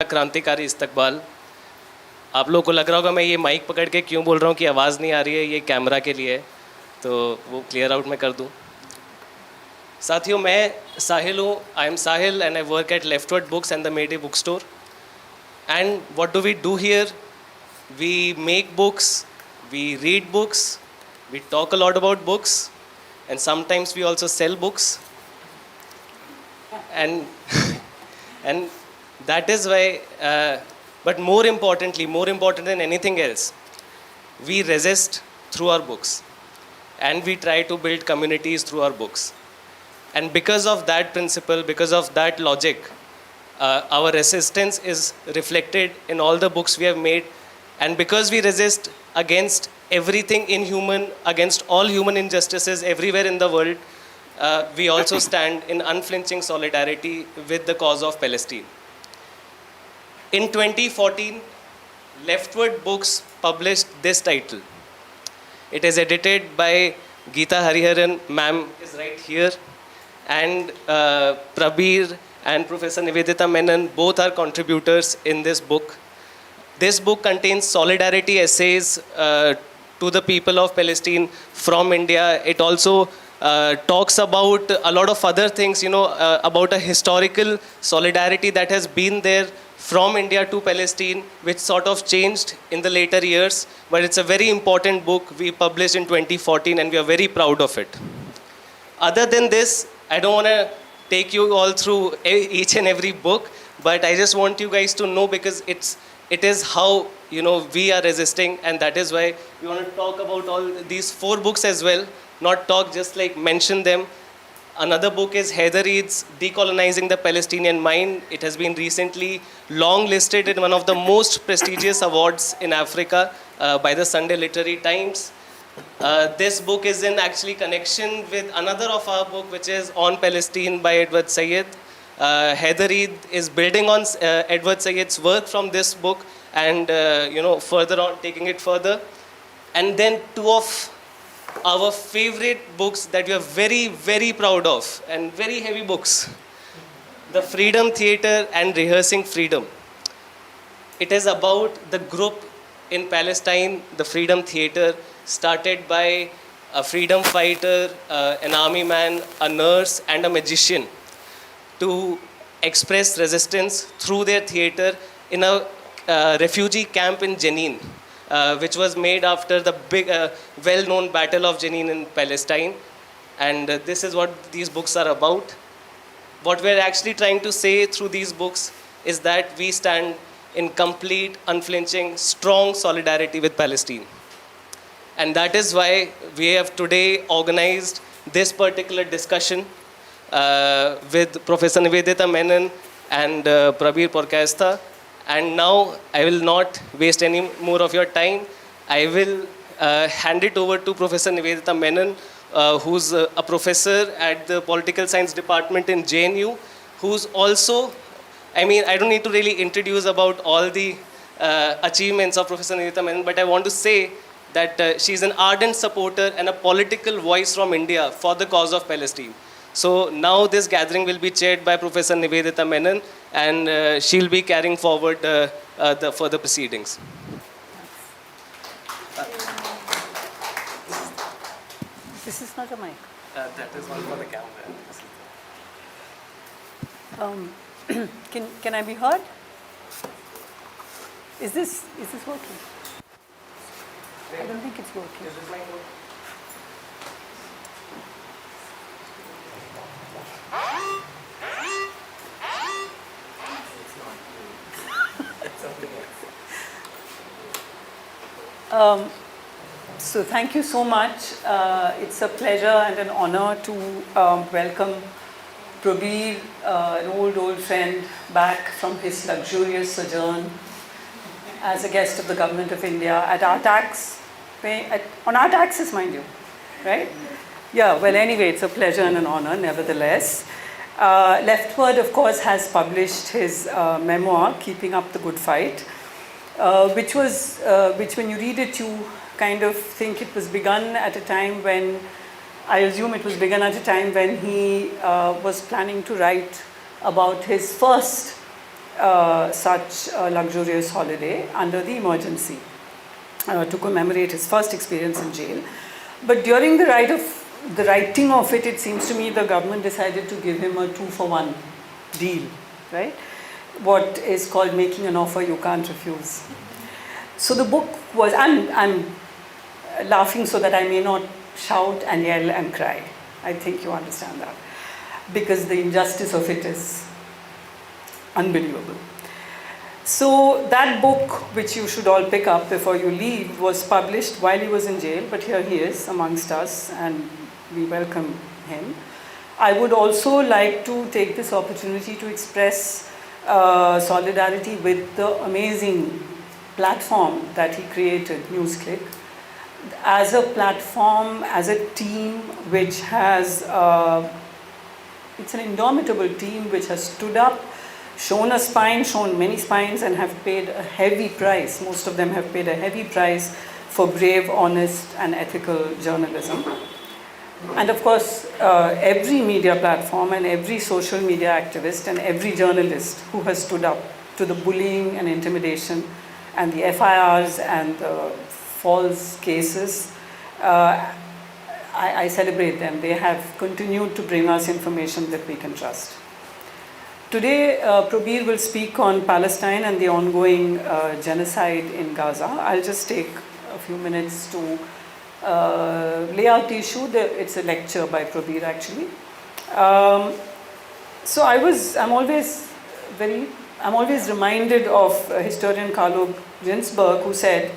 क्रांतिकारी इस्तकबाल। आप लोगों को लग रहा होगा मैं ये माइक पकड़ के क्यों बोल रहा हूँ कि आवाज़ नहीं आ रही है, ये कैमरा के लिए है, तो वो क्लियर आउट मैं कर दूँ। साथियों, मैं साहिल हूँ। I am Sahil and I work at leftward books and the MayDay Bookstore. And what do we do here? We make books, we read books, we talk a lot about books, and sometimes we also sell books. And and that is why, but more important than anything else, we resist through our books, and we try to build communities through our books. And because of that principle, because of that logic, our resistance is reflected in all the books we have made. And because we resist against everything inhuman, against all human injustices everywhere in the world, we also stand in unflinching solidarity with the cause of Palestine. In 2014, Leftward Books published this title. It is edited by Geeta Hariharan, ma'am is right here, and Prabir and Professor Nivedita Menon, both are contributors in this book. This book contains solidarity essays to the people of Palestine from India. It also talks about a lot of other things, about a historical solidarity that has been there from India to Palestine, which sort of changed in the later years. But it's a very important book we published in 2014, and we are very proud of it. Other than this, I don't want to take you all through each and every book, but I just want you guys to know, because it is how we are resisting, and that is why we want to talk about all these 4 books as well. Not talk, just like mention them. Another book is Heather Reid's Decolonizing the Palestinian Mind. It has been recently long listed in one of the most prestigious awards in Africa by the Sunday Literary Times. This book is in actually connection with another of our book, which is On Palestine by Edward Said. Heather Reid is building on Edward Said's work from this book, and further on, taking it further. And then 2 of our favorite books that we are very, very proud of, and very heavy books. The Freedom Theatre and Rehearsing Freedom. It is about the group in Palestine, the Freedom Theatre, started by a freedom fighter, an army man, a nurse, and a magician, to express resistance through their theatre in a refugee camp in Jenin, which was made after the big, well-known Battle of Jenin in Palestine. And this is what these books are about. What we're actually trying to say through these books is that we stand in complete, unflinching, strong solidarity with Palestine. And that is why we have today organized this particular discussion with Professor Nivedita Menon and Prabir Purkayastha. And now I will not waste any more of your time. I will hand it over to Professor Nivedita Menon, who's a professor at the Political Science Department in JNU, who's also, I don't need to really introduce about all the achievements of Professor Nivedita Menon, but I want to say that she's an ardent supporter and a political voice from India for the cause of Palestine. So now this gathering will be chaired by Professor Nivedita Menon, and she'll be carrying forward the further proceedings. This is not a mic. That is one for the camera. Can I be heard? Is this working? I don't think it's working. So thank you so much. It's a pleasure and an honor to welcome Prabir, an old friend, back from his luxurious sojourn as a guest of the Government of India at our on our taxes, mind you, right? Yeah, well, anyway, it's a pleasure and an honor, nevertheless. Leftward, of course, has published his memoir, Keeping Up the Good Fight, which when you read it, you kind of think it was begun at a time when, I assume it was begun at a time when he was planning to write about his first such a luxurious holiday under the emergency to commemorate his first experience in jail. But during the writing of it, it seems to me the government decided to give him a 2-for-1 deal, right? What is called making an offer you can't refuse. So the book was, I'm laughing so that I may not shout and yell and cry. I think you understand that. Because the injustice of it is unbelievable. So that book, which you should all pick up before you leave, was published while he was in jail, but here he is amongst us and we welcome him. I would also like to take this opportunity to express solidarity with the amazing platform that he created, NewsClick, as a platform, as a team which has, it's an indomitable team which has stood up, shown a spine, shown many spines, and have paid a heavy price. Most of them have paid a heavy price for brave, honest, and ethical journalism. And of course, every media platform and every social media activist and every journalist who has stood up to the bullying and intimidation and the FIRs and the false cases, I celebrate them. They have continued to bring us information that we can trust. Today, Prabir will speak on Palestine and the ongoing genocide in Gaza. I'll just take a few minutes to lay out the issue. It's a lecture by Prabir, actually. So I'm always reminded of historian Carlo Ginzburg, who said,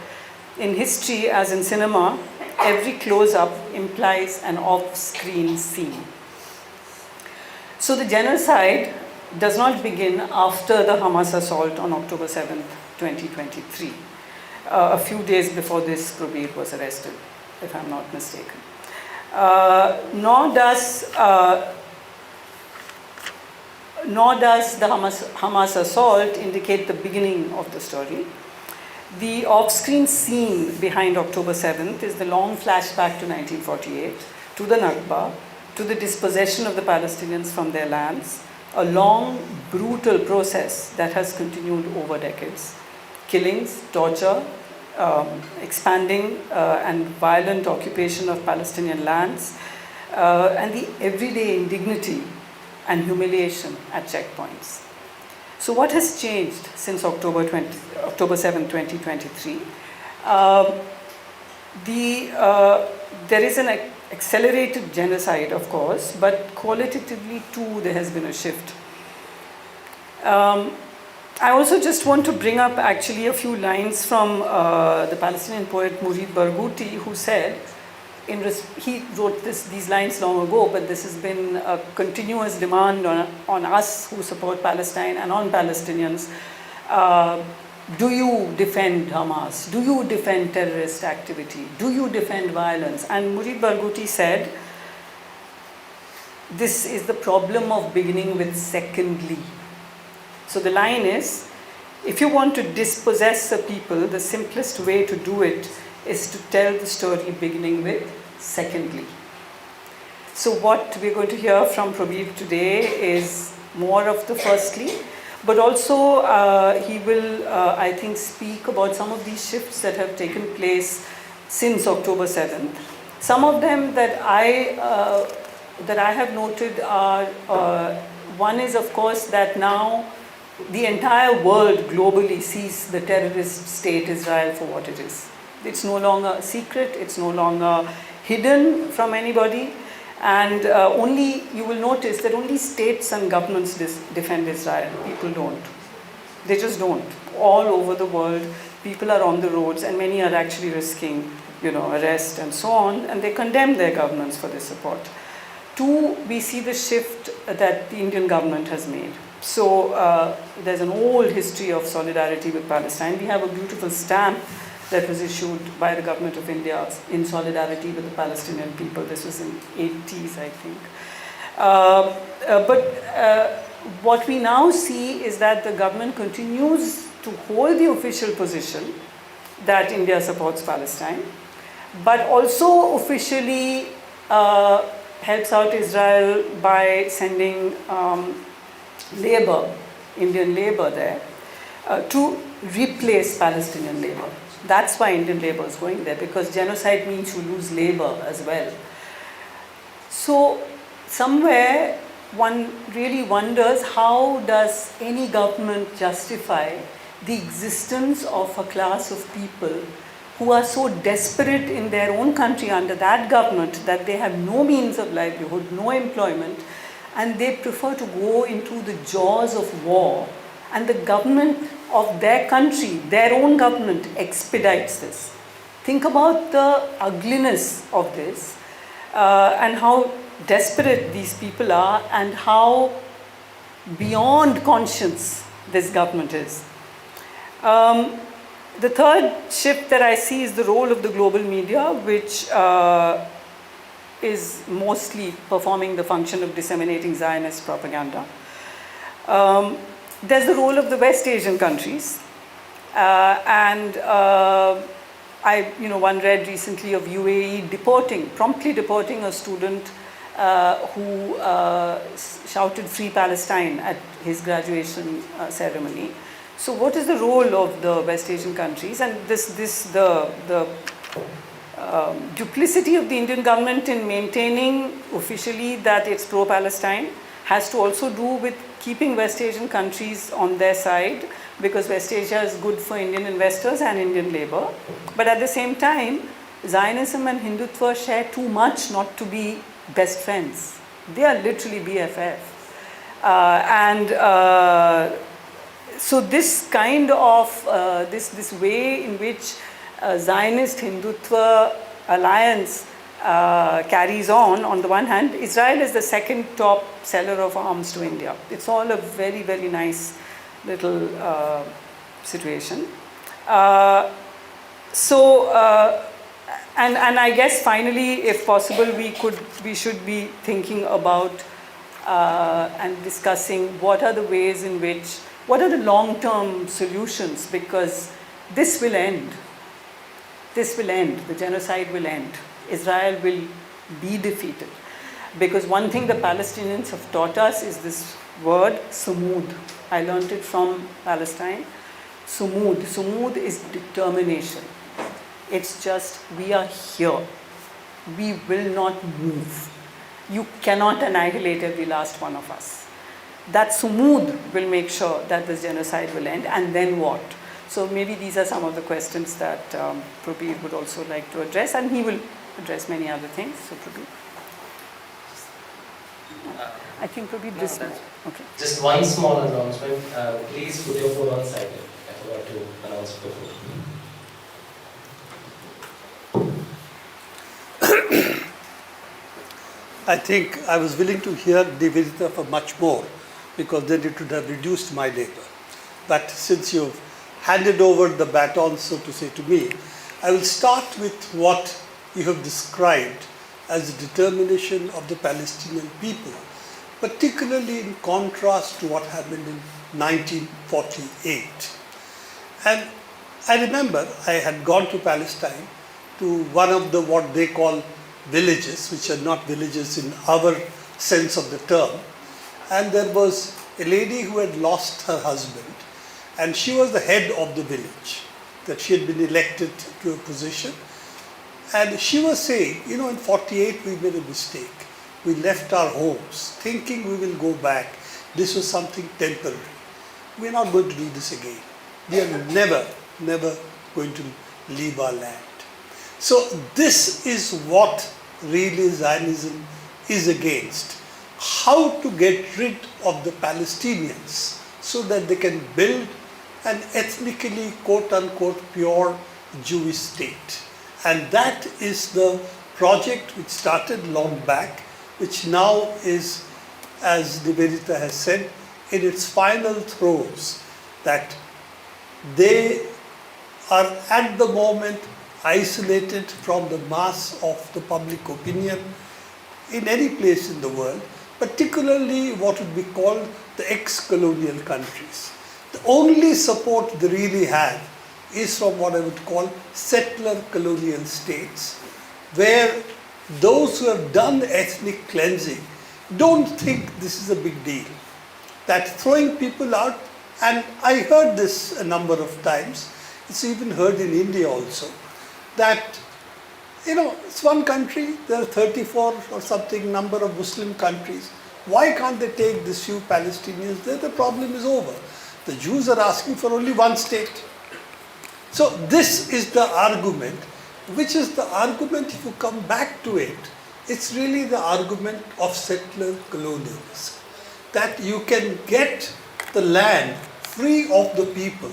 "In history, as in cinema, every close-up implies an off-screen scene." So the genocide does not begin after the Hamas assault on October 7th, 2023. A few days before this, Prabir was arrested, if I'm not mistaken. Nor does the Hamas assault indicate the beginning of the story. The off-screen scene behind October 7th is the long flashback to 1948, to the Nakba, to the dispossession of the Palestinians from their lands, a long, brutal process that has continued over decades. Killings, torture, expanding and violent occupation of Palestinian lands, and the everyday indignity and humiliation at checkpoints. So what has changed since October 7, 2023? There is an accelerated genocide, of course, but qualitatively too there has been a shift. I also just want to bring up actually a few lines from the Palestinian poet Murid Barghouti, who said, he wrote these lines long ago, but this has been a continuous demand on us who support Palestine and on Palestinians. Do you defend Hamas? Do you defend terrorist activity? Do you defend violence? And Murid Barghouti said, this is the problem of beginning with secondly. So the line is, if you want to dispossess a people, the simplest way to do it is to tell the story beginning with secondly. So what we're going to hear from Prabir today is more of the firstly, but also he will, I think, speak about some of these shifts that have taken place since October 7th. Some of them that I have noted are, one is of course that now the entire world globally sees the terrorist state Israel for what it is. It's no longer a secret, it's no longer hidden from anybody, and you will notice that only states and governments defend Israel. People don't. They just don't. All over the world, people are on the roads, and many are actually risking, arrest and so on, and they condemn their governments for this support. Two, we see the shift that the Indian government has made. So there's an old history of solidarity with Palestine. We have a beautiful stamp that was issued by the government of India in solidarity with the Palestinian people. This was in the 80s, I think. But what we now see is that the government continues to hold the official position that India supports Palestine, but also officially helps out Israel by sending labor Indian labor there to replace Palestinian labor. That's why Indian labor is going there, because genocide means you lose labor as well. So somewhere one really wonders, how does any government justify the existence of a class of people who are so desperate in their own country under that government that they have no means of livelihood, no employment, and they prefer to go into the jaws of war, and the government of their country, their own government, expedites this. Think about the ugliness of this, and how desperate these people are, and how beyond conscience this government is. The third shift that I see is the role of the global media, which is mostly performing the function of disseminating Zionist propaganda. There's the role of the West Asian countries, and one read recently of UAE promptly deporting a student who shouted "Free Palestine" at his graduation ceremony. So, what is the role of the West Asian countries? And the duplicity of the Indian government in maintaining officially that it's pro-Palestine has to also do with keeping West Asian countries on their side, because West Asia is good for Indian investors and Indian labor. But at the same time, Zionism and Hindutva share too much not to be best friends. They are literally BFF. So this kind of, this way in which Zionist Hindutva alliance carries on the one hand, Israel is the second top seller of arms to India. It's all a very, very nice little situation. And I guess finally, if possible, we should be thinking about and discussing what are the ways in which, what are the long-term solutions, because this will end. This will end. The genocide will end. Israel will be defeated. Because one thing the Palestinians have taught us is this word, sumud. I learned it from Palestine. Sumud. Sumud is determination. It's just, we are here. We will not move. You cannot annihilate every last one of us. That sumud will make sure that this genocide will end, and then what? So maybe these are some of the questions that Prabir would also like to address, and he will address many other things. So Prabir. I think Prabir this much. Okay. Just one small announcement. Please put your phone on silent. I forgot to announce before. I think I was willing to hear Nivedita for much more, because then it would have reduced my labor. But since you've handed over the baton, so to say, to me, I will start with what you have described as the determination of the Palestinian people, particularly in contrast to what happened in 1948. And I remember I had gone to Palestine, to one of the what they call villages, which are not villages in our sense of the term. And there was a lady who had lost her husband, and she was the head of the village, that she had been elected to a position. And she was saying, in 48 we made a mistake. We left our homes thinking we will go back. This was something temporary. We are not going to do this again. We are never going to leave our land. So this is what really Zionism is against. How to get rid of the Palestinians so that they can build an ethnically, quote-unquote, pure Jewish state. And that is the project which started long back, which now is, as Nivedita has said, in its final throes, that they are at the moment isolated from the mass of the public opinion in any place in the world, particularly what would be called the ex-colonial countries. The only support they really have is from what I would call settler colonial states, where those who have done ethnic cleansing don't think this is a big deal. that throwing people out, and I heard this a number of times, it's even heard in India also, that, it's one country, there are 34 or something number of Muslim countries. Why can't they take these few Palestinians there? The problem is over. The Jews are asking for only one state. So this is the argument, which is the argument, if you come back to it, it's really the argument of settler colonialism. That you can get the land free of the people.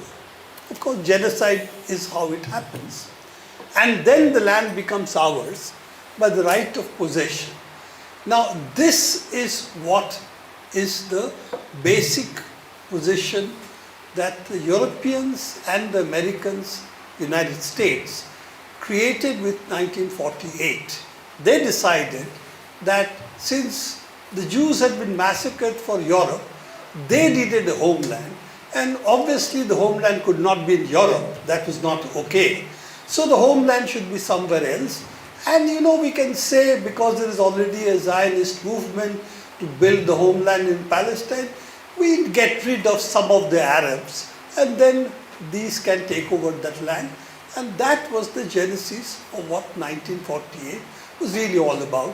Of course, genocide is how it happens. And then the land becomes ours by the right of possession. Now, this is what is the basic position that the Europeans and the Americans, United States, created with 1948. They decided that since the Jews had been massacred for Europe, they needed a homeland, and obviously the homeland could not be in Europe. That was not okay. So the homeland should be somewhere else. And we can say, because there is already a Zionist movement to build the homeland in Palestine, we get rid of some of the Arabs, and then these can take over that land. And that was the genesis of what 1948 was really all about.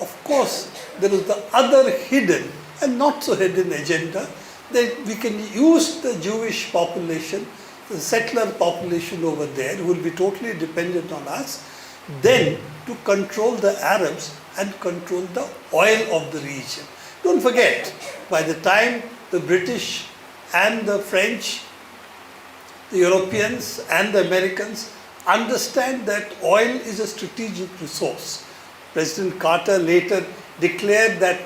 Of course, there is the other hidden and not so hidden agenda that we can use the Jewish population, the settler population over there, who will be totally dependent on us, then to control the Arabs and control the oil of the region. Don't forget, by the time the British and the French, the Europeans and the Americans understand that oil is a strategic resource. President Carter later declared that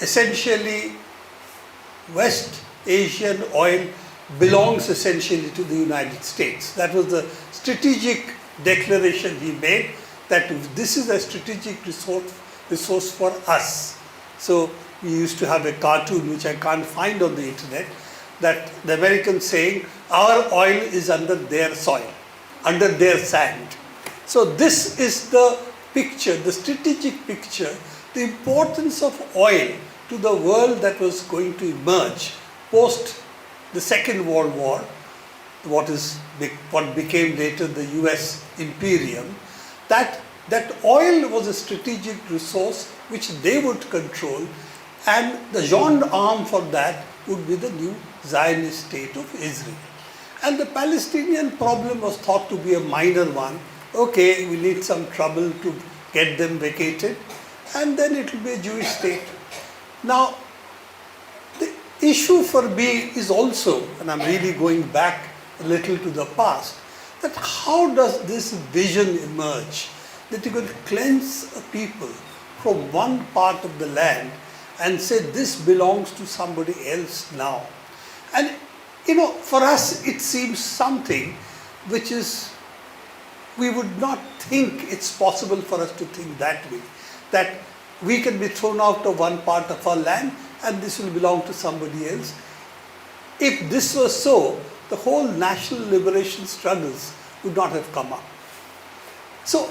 essentially West Asian oil belongs essentially to the United States. That was the strategic declaration he made, that this is a strategic resource for us. So we used to have a cartoon, which I can't find on the internet, that the Americans saying, our oil is under their soil, under their sand. So this is the picture, the strategic picture, the importance of oil to the world that was going to emerge post the Second World War, what became later the US Imperium, that oil was a strategic resource which they would control, and the gendarme for that would be the new Zionist state of Israel. And the Palestinian problem was thought to be a minor one. Okay, we need some trouble to get them vacated, and then it will be a Jewish state. Now, the issue for me is also, and I'm really going back a little to the past, that how does this vision emerge that you can cleanse a people from one part of the land and say this belongs to somebody else now? And for us it seems something which is, we would not think it's possible for us to think that way, that we can be thrown out of one part of our land and this will belong to somebody else. If this was so, the whole national liberation struggles would not have come up. So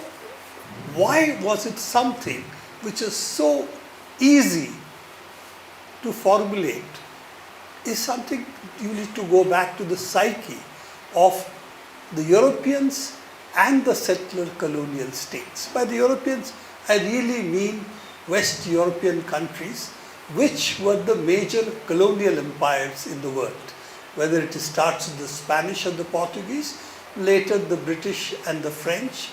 why was it something which is so easy to formulate? Is something you need to go back to the psyche of the Europeans and the settler colonial states. By the Europeans, I really mean West European countries, which were the major colonial empires in the world. Whether it starts with the Spanish and the Portuguese, later the British and the French,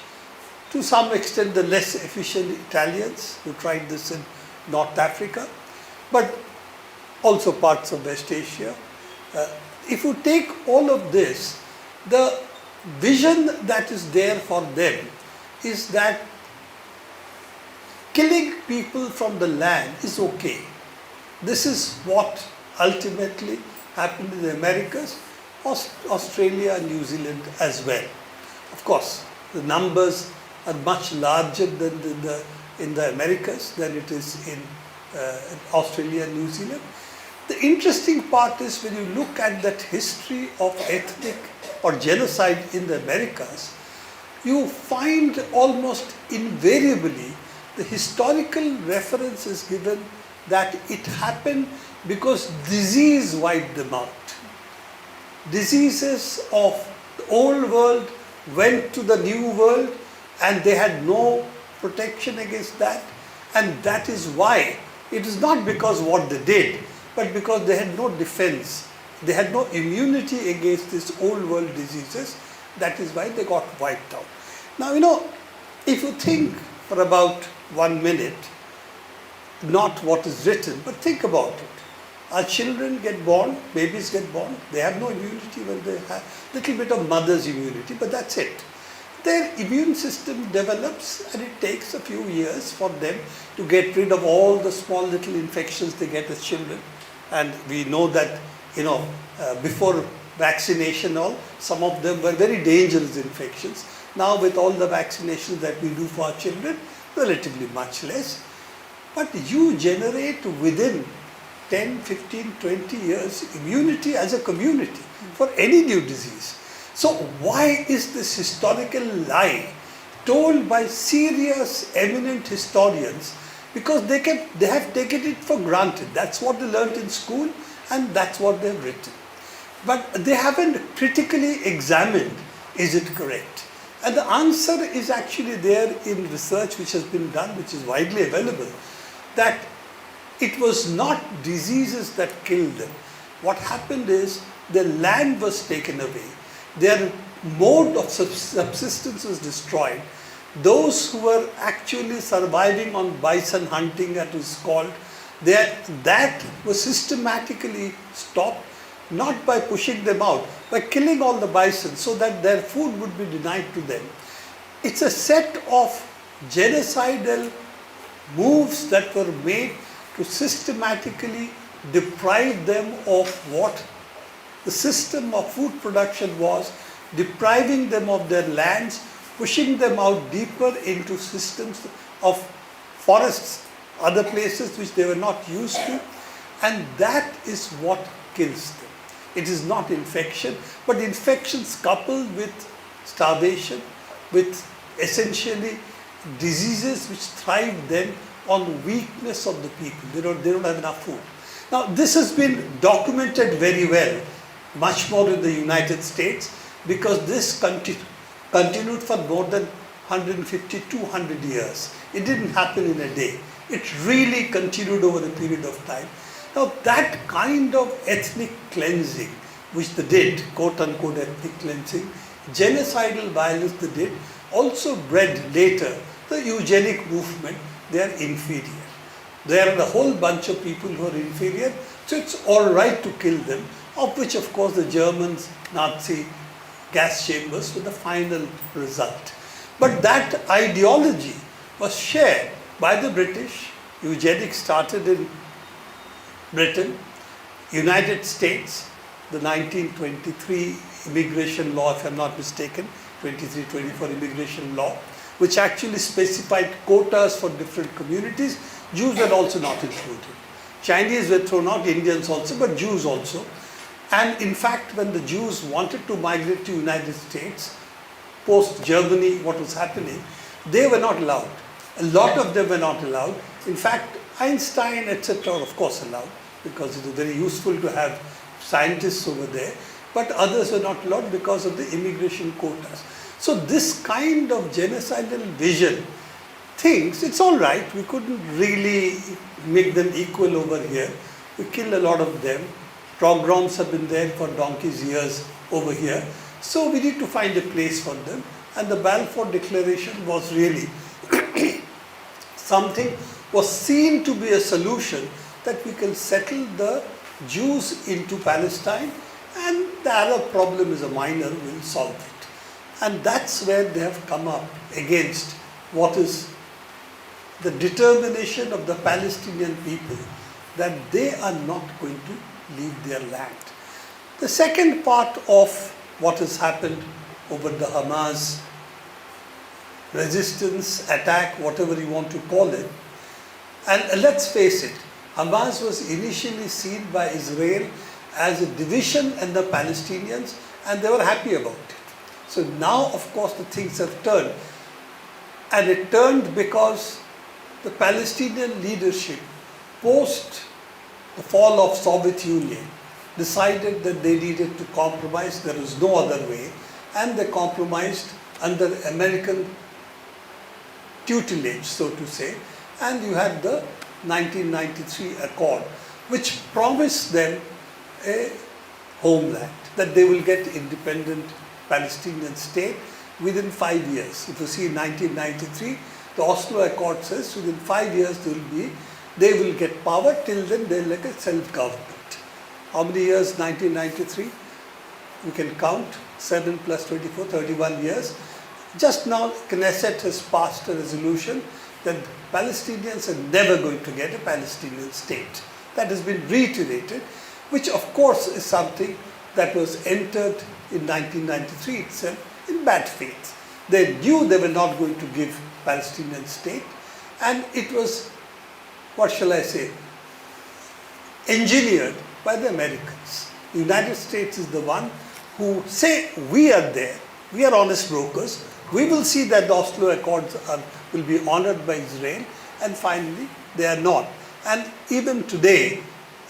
to some extent the less efficient Italians who tried this in North Africa, but also parts of West Asia. If you take all of this, the vision that is there for them is that killing people from the land is okay. This is what ultimately happened in the Americas, Australia and New Zealand as well. Of course, the numbers are much larger than in the Americas than it is in Australia and New Zealand. The interesting part is when you look at that history of ethnic or genocide in the Americas, you find almost invariably the historical reference is given that it happened because disease wiped them out. Diseases of the old world went to the new world, and they had no protection against that. And that is why, it is not because what they did, but because they had no defense. They had no immunity against these old world diseases. That is why they got wiped out. Now, if you think for about 1 minute, not what is written, but think about it. Our children get born, babies get born, they have no immunity. Well, they have a little bit of mother's immunity, but that's it. Their immune system develops, and it takes a few years for them to get rid of all the small little infections they get as children. And we know that, before vaccination, some of them were very dangerous infections. Now with all the vaccinations that we do for our children, relatively much less. But you generate within 10, 15, 20 years immunity as a community for any new disease. So why is this historical lie told by serious, eminent historians? Because they have taken it for granted. That's what they learned in school, and that's what they've written. But they haven't critically examined, is it correct? And the answer is actually there in research which has been done, which is widely available, that it was not diseases that killed them. What happened is their land was taken away. Their mode of subsistence was destroyed. Those who were actually surviving on bison hunting, as it is called, that was systematically stopped, not by pushing them out, by killing all the bison so that their food would be denied to them. It's a set of genocidal moves that were made to systematically deprive them of what the system of food production was, depriving them of their lands, pushing them out deeper into systems of forests, other places which they were not used to, and that is what kills them. It is not infection, but infections coupled with starvation, with essentially diseases which thrive then on weakness of the people. They don't have enough food. Now this has been documented very well, much more in the United States, because this continued for more than 150, 200 years. It didn't happen in a day. It really continued over a period of time. Now that kind of ethnic cleansing, which they did, quote unquote ethnic cleansing, genocidal violence they did, also bred later the eugenic movement. They are inferior. There are a whole bunch of people who are inferior, so it's all right to kill them, of which of course the Germans, Nazi gas chambers were the final result. But that ideology was shared by the British. Eugenics started in Britain, United States, the 1923 immigration law, if I'm not mistaken, 23-24 immigration law, which actually specified quotas for different communities. Jews were also not included. Chinese were thrown out, Indians also, but Jews also. And in fact, when the Jews wanted to migrate to United States, post Germany, what was happening, they were not allowed. A lot of them were not allowed. In fact, Einstein, etc., of course allowed, because it was very useful to have scientists over there, but others were not allowed because of the immigration quotas. So this kind of genocidal vision thinks it's all right, we couldn't really make them equal over here. We killed a lot of them. Pogroms have been there for donkey's years over here. So we need to find a place for them. And the Balfour Declaration was really something, was seen to be a solution that we can settle the Jews into Palestine, and the Arab problem is a minor, we'll solve it. And that's where they have come up against what is the determination of the Palestinian people, that they are not going to leave their land. The second part of what has happened over the Hamas resistance, attack, whatever you want to call it, and let's face it, Hamas was initially seen by Israel as a division and the Palestinians, and they were happy about it. So now, of course, the things have turned. And it turned because the Palestinian leadership, post the fall of Soviet Union, decided that they needed to compromise. There was no other way, and they compromised under American tutelage, so to say, and you had the 1993 Accord, which promised them a homeland, that they will get independent Palestinian state within 5 years. If you see in 1993, the Oslo Accord says within 5 years they will get power. Till then they're like a self-government. How many years 1993? We can count 7 plus 24, 31 years. Just now Knesset has passed a resolution that Palestinians are never going to get a Palestinian state. That has been reiterated, which of course is something that was entered in 1993 itself in bad faith. They knew they were not going to give Palestinian state, and it was, what shall I say, engineered by the Americans. The United States is the one who say, we are there, we are honest brokers, we will see that the Oslo Accords will be honored by Israel, and finally they are not. And even today,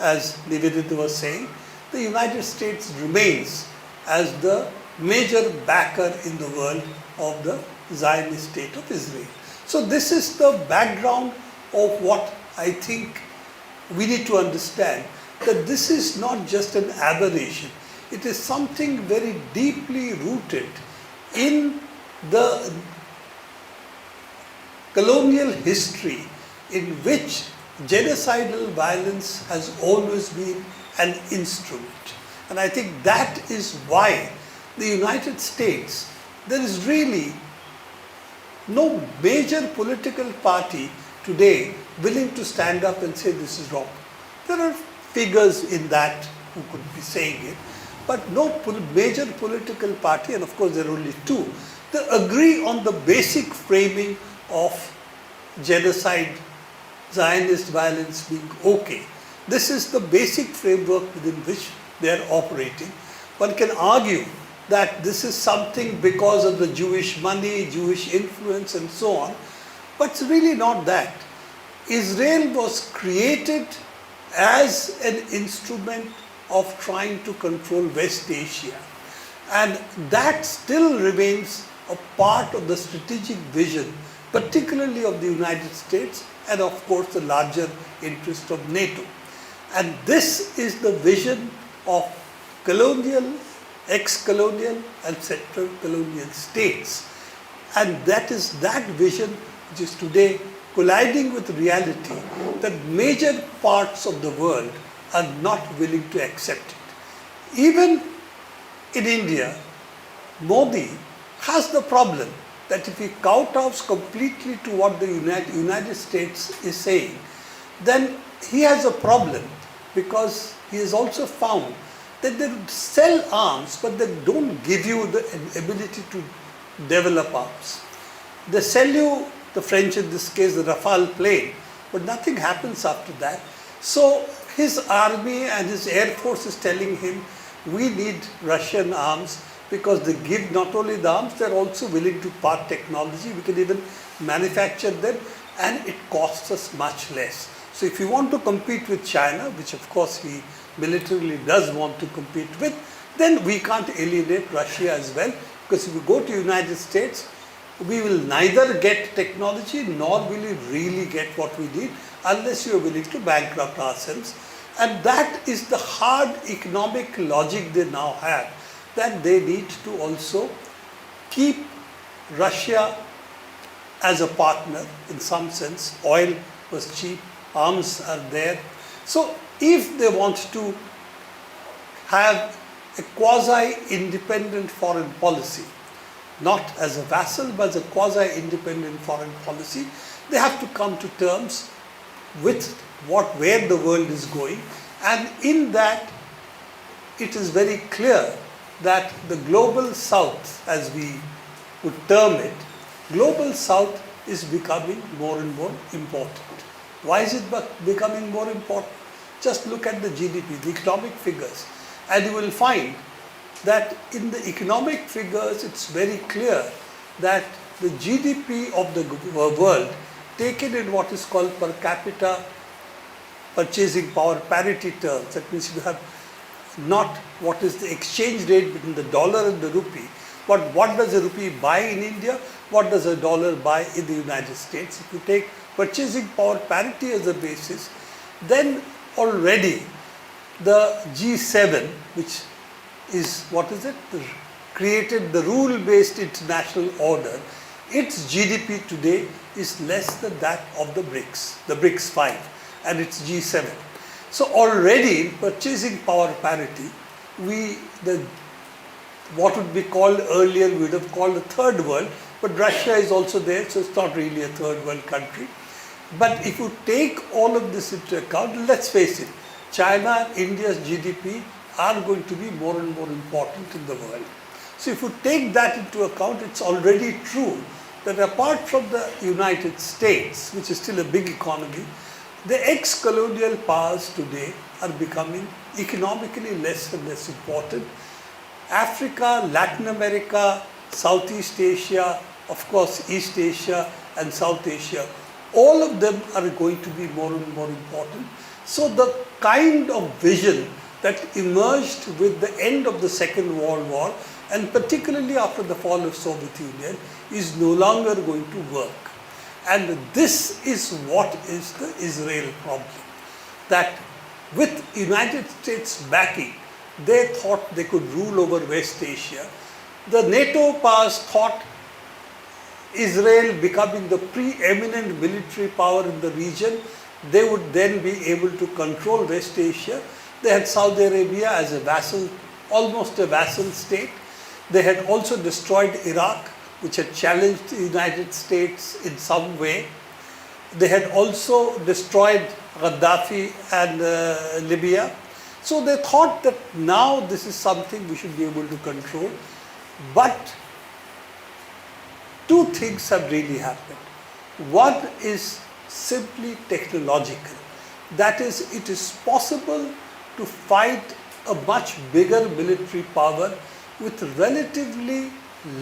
as Nivedita was saying, the United States remains as the major backer in the world of the Zionist state of Israel. So this is the background of what I think we need to understand, that this is not just an aberration. It is something very deeply rooted in the colonial history in which genocidal violence has always been an instrument. And I think that is why the United States, there is really no major political party today willing to stand up and say this is wrong. There are figures in that who could be saying it, but no major political party, and of course there are only two, they agree on the basic framing of genocide, Zionist violence being okay. This is the basic framework within which they are operating. One can argue that this is something because of the Jewish money, Jewish influence and so on, but it's really not that. Israel was created as an instrument of trying to control West Asia, and that still remains a part of the strategic vision, particularly of the United States and of course the larger interest of NATO. And this is the vision of colonial, ex-colonial and central colonial states. And that is that vision which is today colliding with reality, that major parts of the world are not willing to accept it. Even in India, Modi has the problem that if he kowtows completely to what the United States is saying, then he has a problem, because he has also found that they sell arms but they don't give you the ability to develop arms. They sell you, the French in this case, the Rafale plane, but nothing happens after that. So his army and his air force is telling him, we need Russian arms, because they give not only the arms, they are also willing to part technology. We can even manufacture them, and it costs us much less. So if you want to compete with China, which of course he militarily does want to compete with, then we can't alienate Russia as well, because if you go to United States, we will neither get technology nor will we really get what we need unless you are willing to bankrupt ourselves. And that is the hard economic logic they now have, that they need to also keep Russia as a partner in some sense. Oil was cheap, arms are there. So if they want to have a quasi-independent foreign policy, not as a vassal but as a quasi-independent foreign policy, they have to come to terms with where the world is going. And in that, it is very clear that the global south, as we would term it, global south is becoming more and more important. Why is it becoming more important? Just look at the GDP, the economic figures, and you will find that in the economic figures it's very clear that the GDP of the world, taken in what is called per capita purchasing power parity terms. That means you have not what is the exchange rate between the dollar and the rupee, but what does a rupee buy in India, what does a dollar buy in the United States. If you take purchasing power parity as a basis, then already the G7, which is, what is it, created the rule-based international order, its GDP today is less than that of the BRICS 5, and it's G7. So already in purchasing power parity, what would be called earlier, we would have called the third world, but Russia is also there, so it's not really a third world country. But if you take all of this into account, let's face it, China and India's GDP are going to be more and more important in the world. So if you take that into account, it's already true that apart from the United States, which is still a big economy, the ex-colonial powers today are becoming economically less and less important. Africa, Latin America, Southeast Asia, of course East Asia and South Asia, all of them are going to be more and more important. So the kind of vision that emerged with the end of the Second World War, and particularly after the fall of Soviet Union, is no longer going to work. And this is what is the Israel problem. That with United States backing, they thought they could rule over West Asia. The NATO powers thought Israel becoming the preeminent military power in the region, they would then be able to control West Asia. They had Saudi Arabia as a vassal, almost a vassal state. They had also destroyed Iraq, which had challenged the United States in some way. They had also destroyed Gaddafi and Libya. So they thought that now this is something we should be able to control. But two things have really happened. One is simply technological. That is, it is possible to fight a much bigger military power with relatively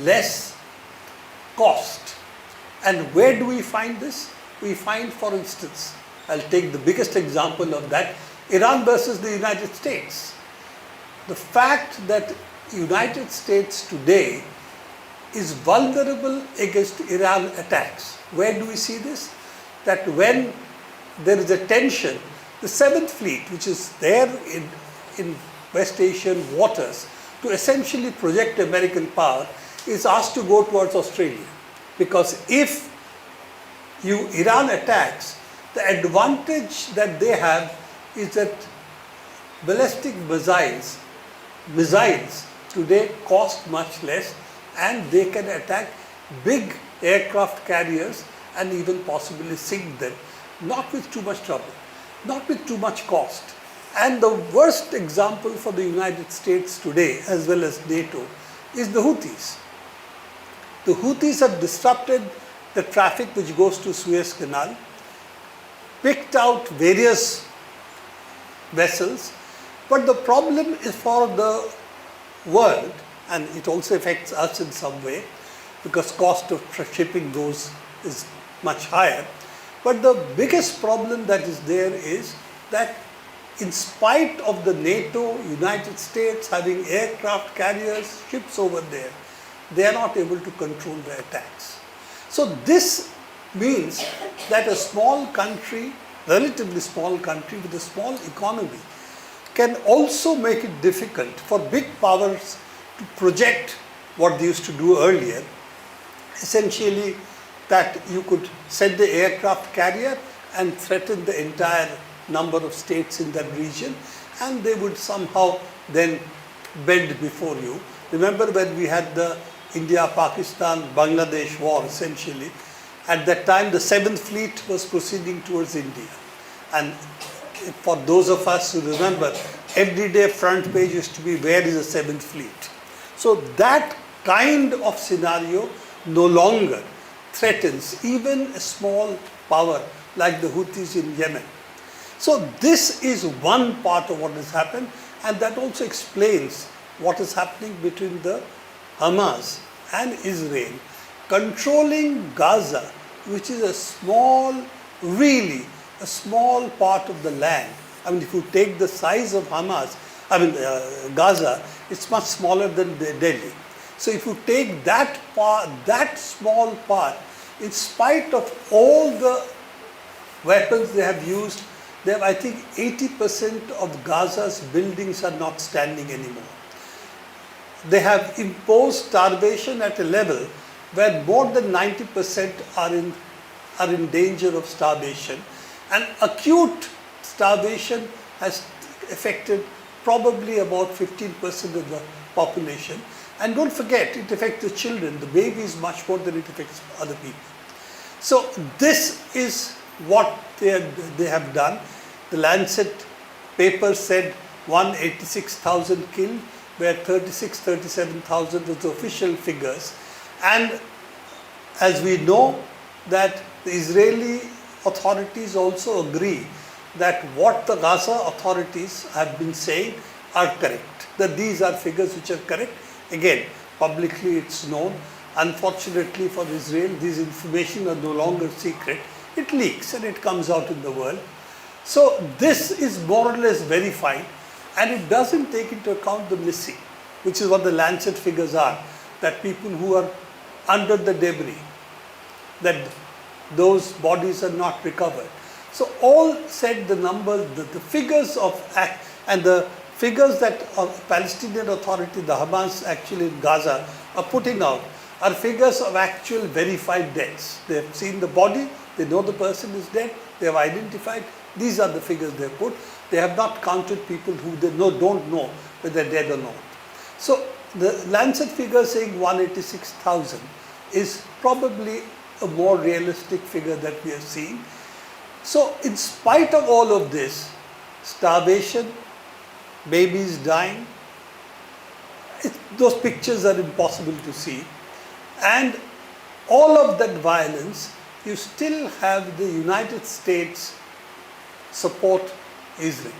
less cost. And where do we find this? We find, for instance, I'll take the biggest example of that, Iran versus the United States. The fact that United States today is vulnerable against Iran attacks. Where do we see this? That when there is a tension, the 7th Fleet, which is there in West Asian waters to essentially project American power, is asked to go towards Australia. Because if Iran attacks, the advantage that they have is that ballistic missiles today cost much less, and they can attack big aircraft carriers and even possibly sink them, not with too much trouble, not with too much cost. And the worst example for the United States today, as well as NATO, is the Houthis. The Houthis have disrupted the traffic which goes to Suez Canal, picked out various vessels, but the problem is for the world, and it also affects us in some way, because cost of shipping those is much higher. But the biggest problem that is there is that in spite of the NATO, United States having aircraft carriers, ships over there, they are not able to control their attacks. So this means that a small country, relatively small country with a small economy, can also make it difficult for big powers to project what they used to do earlier. Essentially, that you could send the aircraft carrier and threaten the entire number of states in that region, and they would somehow then bend before you. Remember when we had the India-Pakistan-Bangladesh war, essentially, at that time the 7th Fleet was proceeding towards India. And for those of us who remember, every day front page used to be, where is the 7th Fleet? So that kind of scenario no longer threatens even a small power like the Houthis in Yemen. So this is one part of what has happened, and that also explains what is happening between the Hamas and Israel controlling Gaza, which is a small, really a small part of the land. I mean, if you take the size of Gaza, it's much smaller than Delhi. So if you take that part, that small part, in spite of all the weapons they have used, they have, I think, 80% of Gaza's buildings are not standing anymore. They have imposed starvation at a level where more than 90% are in danger of starvation. And acute starvation has affected probably about 15% of the population. And don't forget, it affects the children, the babies, much more than it affects other people. So this is what they have done. The Lancet paper said 186,000 killed, where 37,000 was the official figures. And as we know, that the Israeli authorities also agree that what the Gaza authorities have been saying are correct, that these are figures which are correct. Again, publicly it's known. Unfortunately for Israel, these information are no longer secret. It leaks and it comes out in the world. So this is more or less verified, and it doesn't take into account the missing, which is what the Lancet figures are, that people who are under the debris, that those bodies are not recovered. So all said, the numbers, the figures of, and the figures that Palestinian Authority, the Hamas actually in Gaza are putting out, are figures of actual verified deaths. They have seen the body, they know the person is dead, they have identified. These are the figures they have put. They have not counted people who they don't know whether they're dead or not. So the Lancet figure saying 186,000 is probably a more realistic figure that we are seeing. So in spite of all of this, starvation, babies dying, those pictures are impossible to see. And all of that violence, you still have the United States support Israel,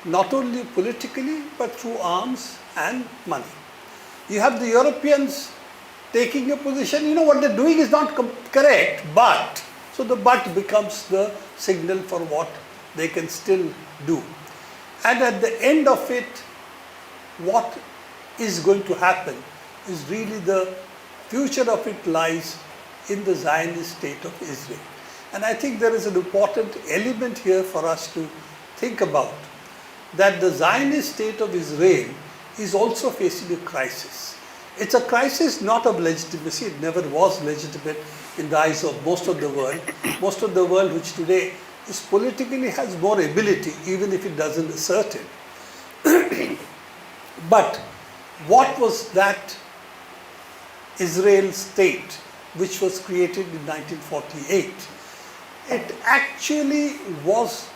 not only politically but through arms and money. You have the Europeans taking a position, what they're doing is not correct, but, so the but becomes the signal for what they can still do. And at the end of it, what is going to happen is really the future of it lies in the Zionist state of Israel. And I think there is an important element here for us to think about, that the Zionist state of Israel is also facing a crisis. It's a crisis not of legitimacy. It never was legitimate in the eyes of most of the world. Most of the world, which today is politically has more ability, even if it doesn't assert it. But what was that Israel state which was created in 1948? It actually was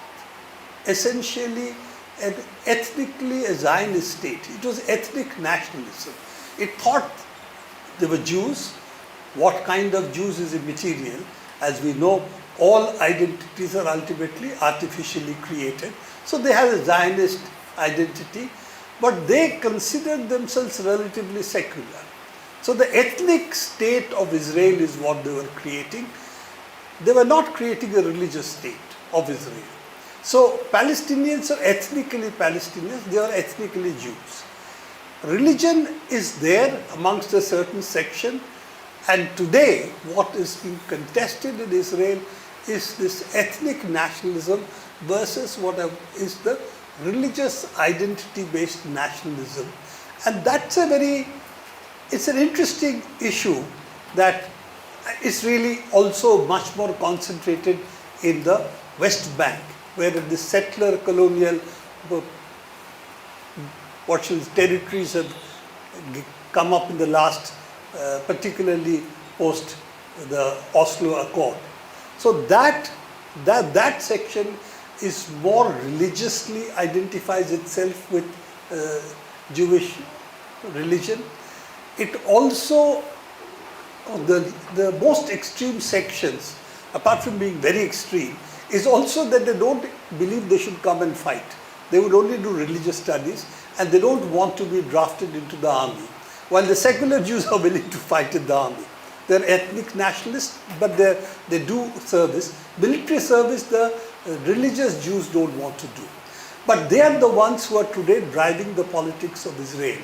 essentially an ethnically a Zionist state. It was ethnic nationalism. It thought there were Jews. What kind of Jews is immaterial. As we know, all identities are ultimately artificially created. So they have a Zionist identity, but they considered themselves relatively secular. So the ethnic state of Israel is what they were creating. They were not creating a religious state of Israel. So Palestinians are ethnically Palestinians, they are ethnically Jews. Religion is there amongst a certain section, and today what is being contested in Israel is this ethnic nationalism versus what is the religious identity-based nationalism. And that's it's an interesting issue that is really also much more concentrated in the West Bank, where the settler colonial territories have come up in the last, particularly post the Oslo Accord. So that section is more religiously identifies itself with Jewish religion. It also, the most extreme sections, apart from being very extreme, is also that they don't believe they should come and fight. They would only do religious studies, and they don't want to be drafted into the army. While the secular Jews are willing to fight in the army. They're ethnic nationalists, but they do service. Military service, the religious Jews don't want to do. But they are the ones who are today driving the politics of Israel.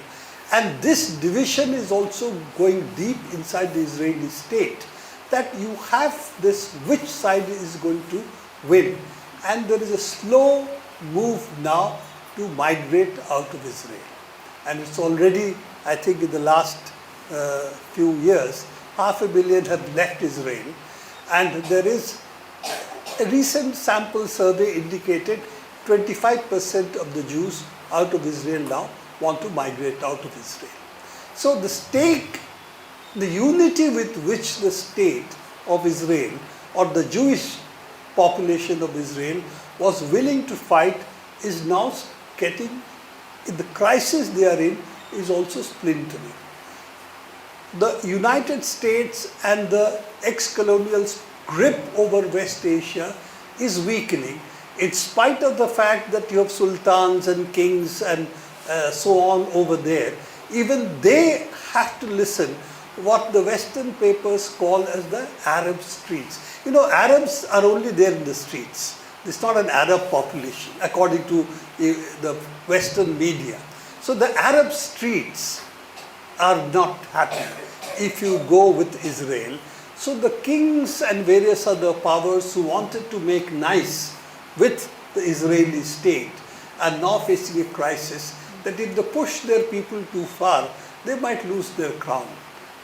And this division is also going deep inside the Israeli state, that you have this which side is going to win. And there is a slow move now to migrate out of Israel. And it's already, I think in the last few years, 500 million have left Israel. And there is a recent sample survey indicated 25% of the Jews out of Israel now want to migrate out of Israel. So the stake, the unity with which the state of Israel or the Jewish population of Israel was willing to fight is now getting, in the crisis they are in, is also splintering. The United States and the ex-colonials' grip over West Asia is weakening, in spite of the fact that you have sultans and kings and so on over there. Even they have to listen what the Western papers call as the Arab streets. You know, Arabs are only there in the streets. It's not an Arab population, according to the Western media. So the Arab streets are not happy if you go with Israel. So the kings and various other powers who wanted to make nice with the Israeli state are now facing a crisis that if they push their people too far, they might lose their crown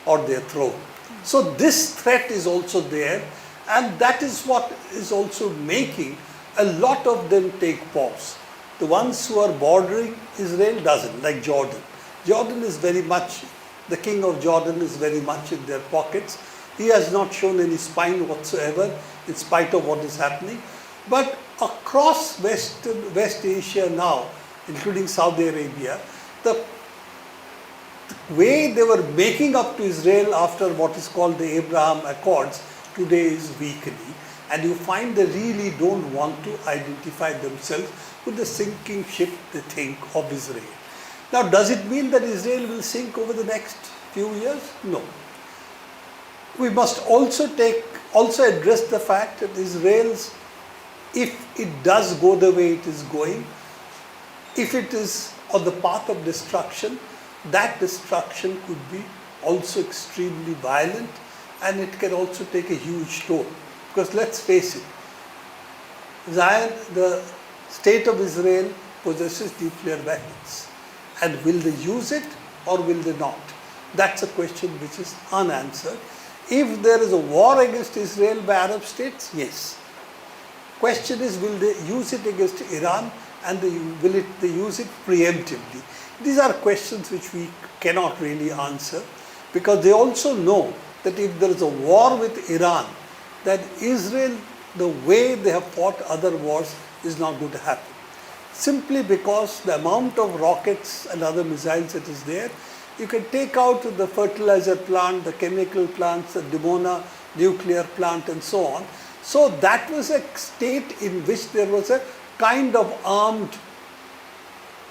or their throne. So this threat is also there, and that is what is also making a lot of them take pause. The ones who are bordering Israel doesn't, like Jordan. Jordan is very much, the king of Jordan is very much in their pockets. He has not shown any spine whatsoever in spite of what is happening. But across West Asia now, including Saudi Arabia, the way they were making up to Israel after what is called the Abraham Accords today is weakening. And you find they really don't want to identify themselves with the sinking ship, they think, of Israel. Now, does it mean that Israel will sink over the next few years? No. We must also address the fact that Israel's, if it does go the way it is going, if it is on the path of destruction, that destruction could be also extremely violent, and it can also take a huge toll. Because let's face it, Zion, the state of Israel possesses nuclear weapons. And will they use it or will they not? That's a question which is unanswered. If there is a war against Israel by Arab states, yes. Question is, will they use it against Iran, and will they use it preemptively? These are questions which we cannot really answer, because they also know that if there is a war with Iran, that Israel, the way they have fought other wars, is not going to happen. Simply because the amount of rockets and other missiles that is there, you can take out the fertilizer plant, the chemical plants, the Dimona nuclear plant and so on. So that was a state in which there was a kind of armed,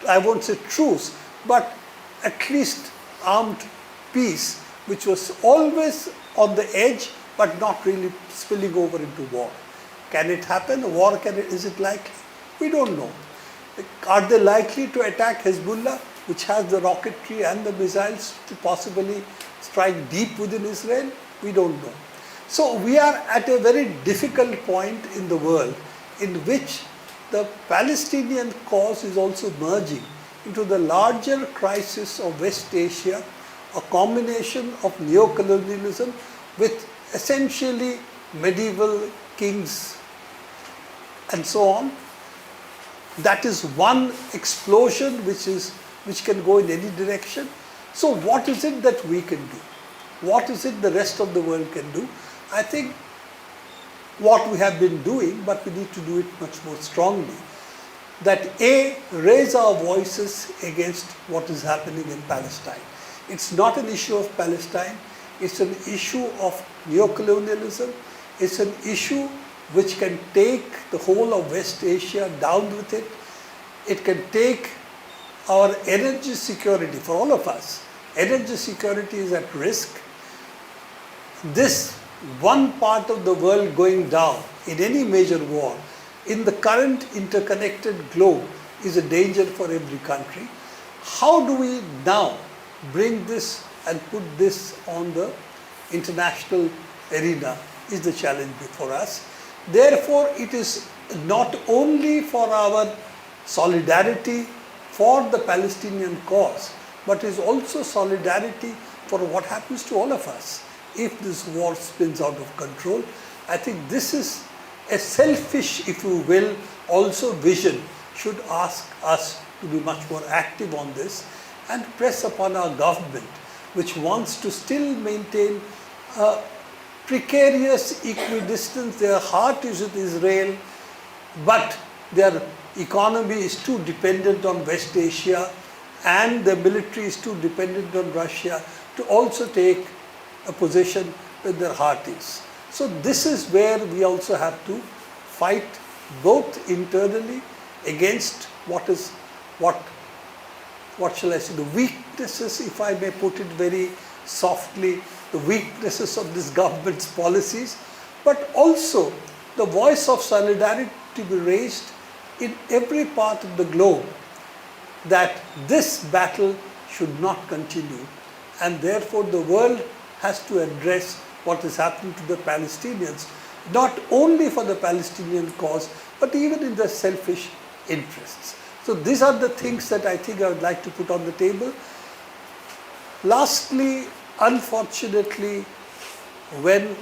I won't say truce, but at least armed peace, which was always on the edge, but not really spilling over into war. Can it happen? War, is it likely? We don't know. Are they likely to attack Hezbollah, which has the rocketry and the missiles to possibly strike deep within Israel? We don't know. So we are at a very difficult point in the world in which the Palestinian cause is also merging into the larger crisis of West Asia, a combination of neocolonialism with essentially medieval kings and so on. That is one explosion which can go in any direction. So what is it that we can do? What is it the rest of the world can do? I think what we have been doing, but we need to do it much more strongly. That A, raise our voices against what is happening in Palestine. It's not an issue of Palestine, it's an issue of neocolonialism, it's an issue which can take the whole of West Asia down with it. It can take our energy security for all of us. Energy security is at risk. This one part of the world going down in any major war in the current interconnected globe is a danger for every country. How do we now bring this and put this on the international arena is the challenge before us. Therefore, it is not only for our solidarity for the Palestinian cause, but is also solidarity for what happens to all of us if this war spins out of control. I think this is a selfish, if you will, also vision should ask us to be much more active on this and press upon our government, which wants to still maintain a precarious equidistance. Their heart is with Israel, but their economy is too dependent on West Asia and the military is too dependent on Russia to also take a position where their heart is. So this is where we also have to fight both internally against what shall I say, the weaknesses, if I may put it very softly, the weaknesses of this government's policies, but also the voice of solidarity to be raised in every part of the globe that this battle should not continue, and therefore the world has to address what is happening to the Palestinians, not only for the Palestinian cause, but even in their selfish interests. So these are the things that I think I would like to put on the table. Lastly, unfortunately, when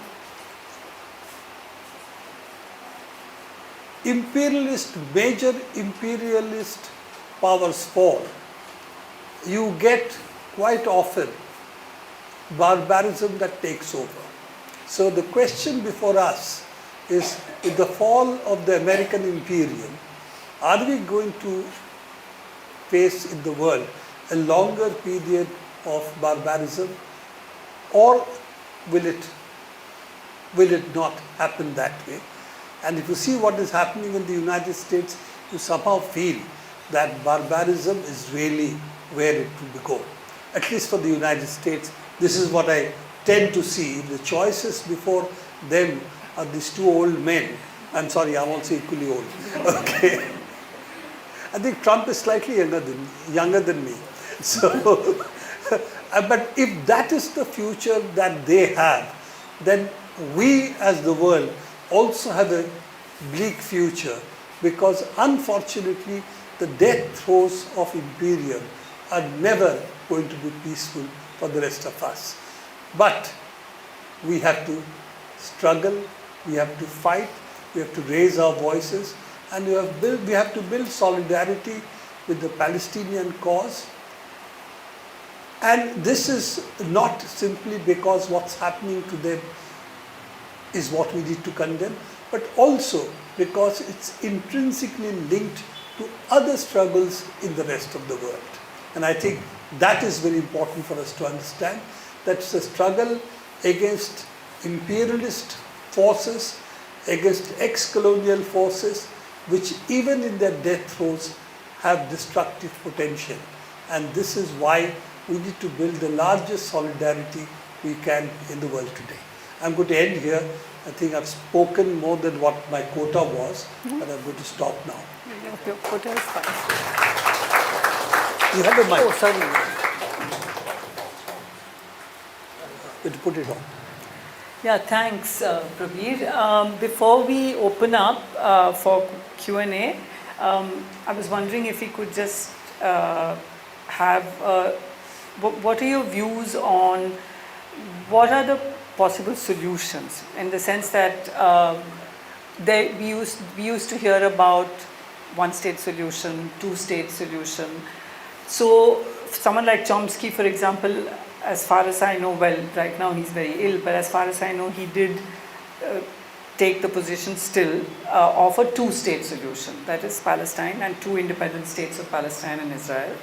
major imperialist powers fall, you get quite often barbarism that takes over. So the question before us is, with the fall of the American imperium, are we going to face in the world a longer period of barbarism, or will it not happen that way? And if you see what is happening in the United States, you somehow feel that barbarism is really where it will go. At least for the United States, this is what I tend to see. The choices before them are these two old men. I'm sorry, I'm also equally old. Okay. I think Trump is slightly younger than me. So, but if that is the future that they have, then we as the world also have a bleak future, because unfortunately the death throes of imperium are never going to be peaceful for the rest of us. But we have to struggle, we have to fight, we have to raise our voices, and we have to build solidarity with the Palestinian cause. And this is not simply because what's happening to them is what we need to condemn, but also because it's intrinsically linked to other struggles in the rest of the world. And I think that is very important for us to understand, that it's a struggle against imperialist forces, against ex-colonial forces, which even in their death throes have destructive potential. And this is why we need to build the largest solidarity we can in the world today. I'm going to end here. I think I've spoken more than what my quota was, but I'm going to stop now. Your quota is fine. You have a mic. Oh, sorry. Going to put it on. Yeah, thanks, Prabir. Before we open up for Q&A, I was wondering if we could just have, what are your views on what are the possible solutions, in the sense that we used to hear about one-state solution, two-state solution. So someone like Chomsky, for example, as far as I know, well, right now he's very ill, but as far as I know, he did take the position still of a two-state solution, that is Palestine and two independent states of Palestine and Israel.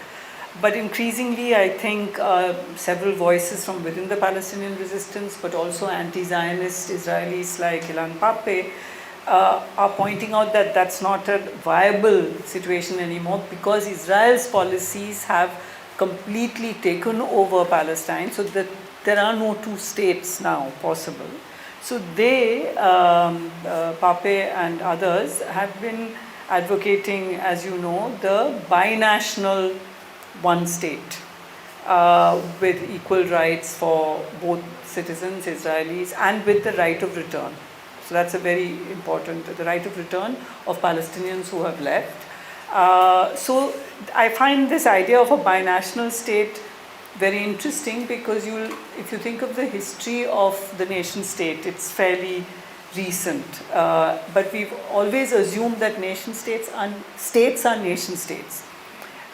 But increasingly, I think several voices from within the Palestinian resistance, but also anti-Zionist Israelis like Ilan Pappé, are pointing out that that's not a viable situation anymore, because Israel's policies have completely taken over Palestine, so that there are no two states now possible. So they, Pape and others, have been advocating, as you know, the binational one state with equal rights for both citizens, Israelis, and with the right of return. So that's a very important, the right of return of Palestinians who have left. So I find this idea of a binational state very interesting because if you think of the history of the nation state, it's fairly recent. But we've always assumed that nation states are nation states.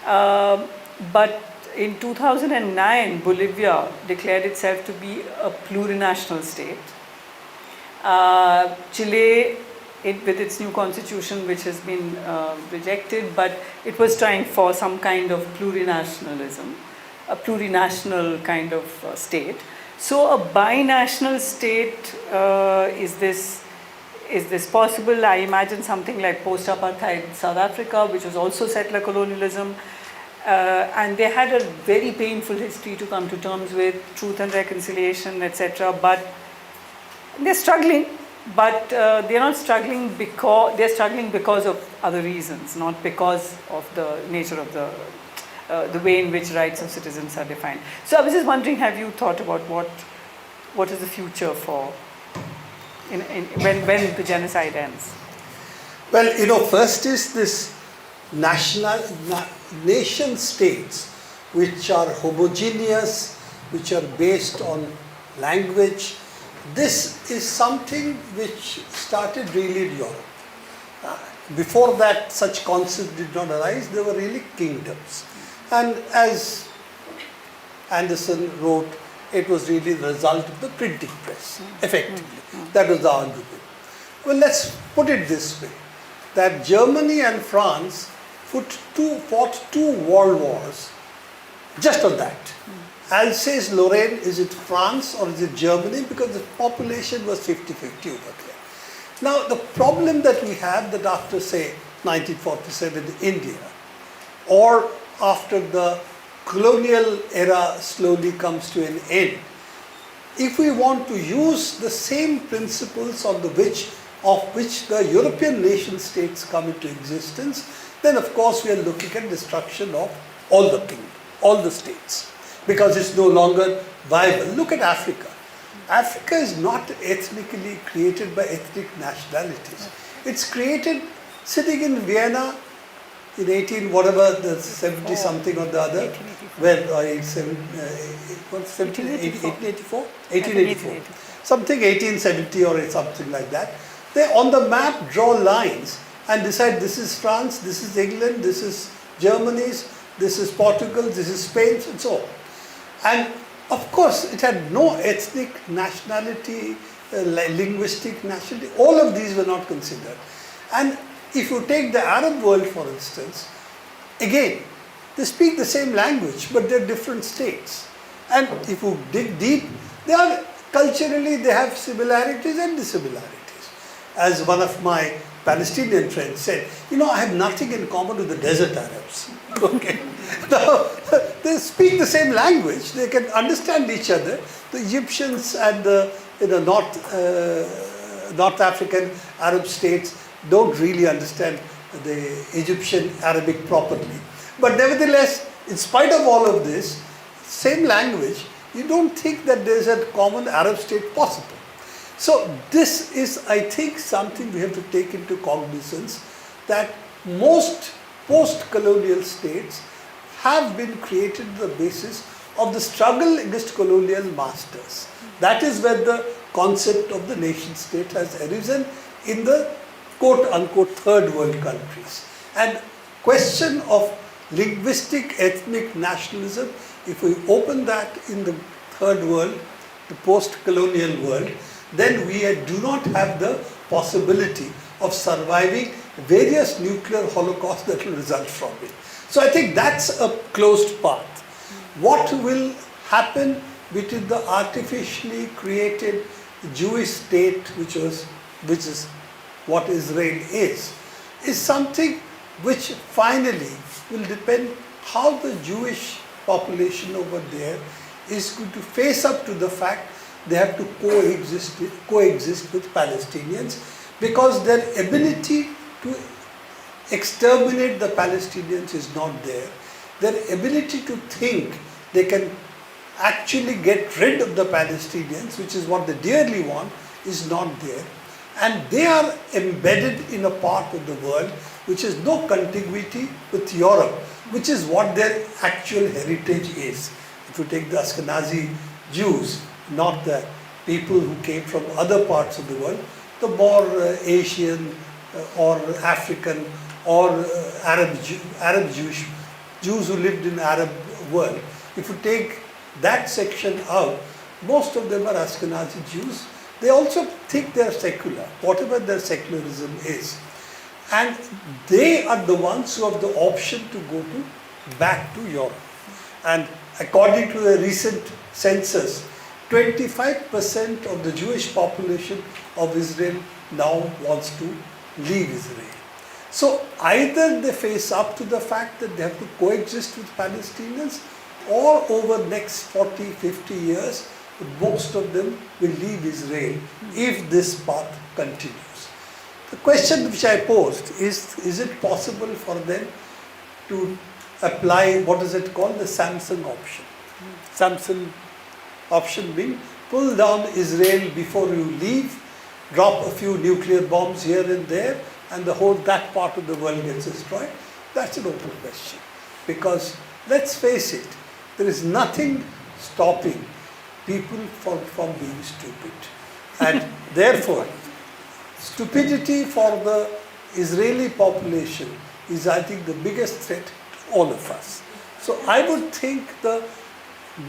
But in 2009, Bolivia declared itself to be a plurinational state. Chile, with its new constitution, which has been rejected, but it was trying for some kind of plurinationalism, a plurinational kind of state. So a binational state, is this possible? I imagine something like post-apartheid South Africa, which was also settler colonialism, and they had a very painful history to come to terms with, truth and reconciliation, etc. But they're struggling, but they're not struggling because of other reasons, not because of the nature of the way in which rights of citizens are defined. So I was just wondering, have you thought about what is the future for when the genocide ends? Well, first is this nation states which are homogeneous, which are based on language. This is something which started really in Europe. Before that, such concepts did not arise. They were really kingdoms. And as Anderson wrote, it was really the result of the printing press, effectively. That was the argument. Well, let's put it this way, that Germany and France fought two world wars just on that. Alsace-Lorraine, is it France or is it Germany? Because the population was 50-50 over there. Now, the problem that we have that after, say, 1947 in India, or after the colonial era slowly comes to an end, if we want to use the same principles of which the European nation states come into existence, then of course we are looking at destruction of all the kingdom, all the states, because it's no longer viable. Look at Africa. Africa is not ethnically created by ethnic nationalities. It's created sitting in Vienna in 70 something or the other, when 1884, something 1870 or something like that. They on the map draw lines and decide this is France, this is England, this is Germany, this is Portugal, this is Spain, and so on. And of course, it had no ethnic nationality, linguistic nationality. All of these were not considered. And if you take the Arab world, for instance, again, they speak the same language, but they're different states. And if you dig deep, culturally, they have similarities and dissimilarities. As one of my Palestinian friends said, I have nothing in common with the desert Arabs. Okay. Now, they speak the same language, they can understand each other. The Egyptians and the North African Arab states don't really understand the Egyptian Arabic properly. But nevertheless, in spite of all of this, same language, you don't think that there is a common Arab state possible. So this is, I think, something we have to take into cognizance, that most post-colonial states have been created on the basis of the struggle against colonial masters. That is where the concept of the nation state has arisen in the quote-unquote third world countries. And question of linguistic ethnic nationalism, if we open that in the third world, the post-colonial world, then we do not have the possibility of surviving various nuclear holocausts that will result from it. So I think that's a closed path. What will happen between the artificially created Jewish state, which is what Israel is something which finally will depend how the Jewish population over there is going to face up to the fact they have to coexist with Palestinians, because their ability to exterminate the Palestinians is not there. Their ability to think they can actually get rid of the Palestinians, which is what they dearly want, is not there. And they are embedded in a part of the world which has no contiguity with Europe, which is what their actual heritage is. If you take the Ashkenazi Jews, not the people who came from other parts of the world, the more Asian or African or Arab Jewish, Jews who lived in Arab world. If you take that section out, most of them are Ashkenazi Jews. They also think they are secular, whatever their secularism is. And they are the ones who have the option to go back to Europe. And according to a recent census, 25% of the Jewish population of Israel now wants to leave Israel. So either they face up to the fact that they have to coexist with Palestinians, or over the next 40, 50 years, most of them will leave Israel if this path continues. The question which I posed is it possible for them to apply, what is it called, the Samson option? Samson option being pull down Israel before you leave, drop a few nuclear bombs here and there, and that part of the world gets destroyed. That's an open question. Because let's face it, there is nothing stopping people from being stupid. And therefore, stupidity for the Israeli population is, I think, the biggest threat to all of us. So I would think the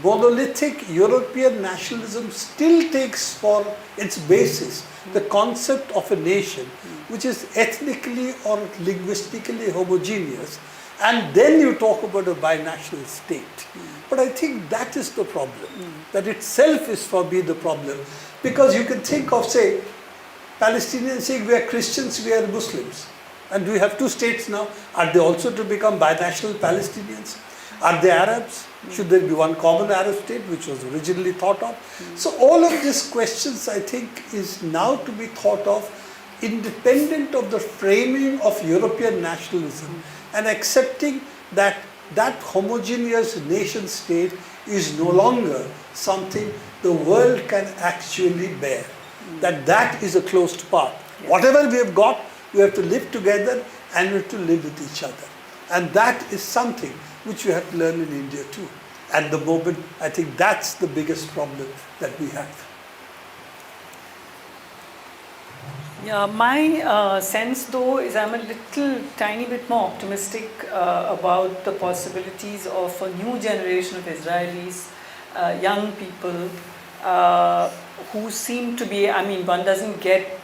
monolithic European nationalism still takes for its basis the concept of a nation which is ethnically or linguistically homogeneous, and then you talk about a binational state. But I think that is the problem. That itself is for me the problem. Because you can think of, say, Palestinians saying we are Christians, we are Muslims. And we have two states now. Are they also to become binational Palestinians? Are they Arabs? Should there be one common Arab state, which was originally thought of? So all of these questions, I think, is now to be thought of independent of the framing of European nationalism, and accepting that that homogeneous nation state is no longer something the world can actually bear. That is a closed path. Whatever we have got, we have to live together and we have to live with each other. And that is something which we have to learn in India too. At the moment, I think that's the biggest problem that we have. Yeah, my sense though is I'm a little tiny bit more optimistic about the possibilities of a new generation of Israelis, young people who seem to be, I mean, one doesn't get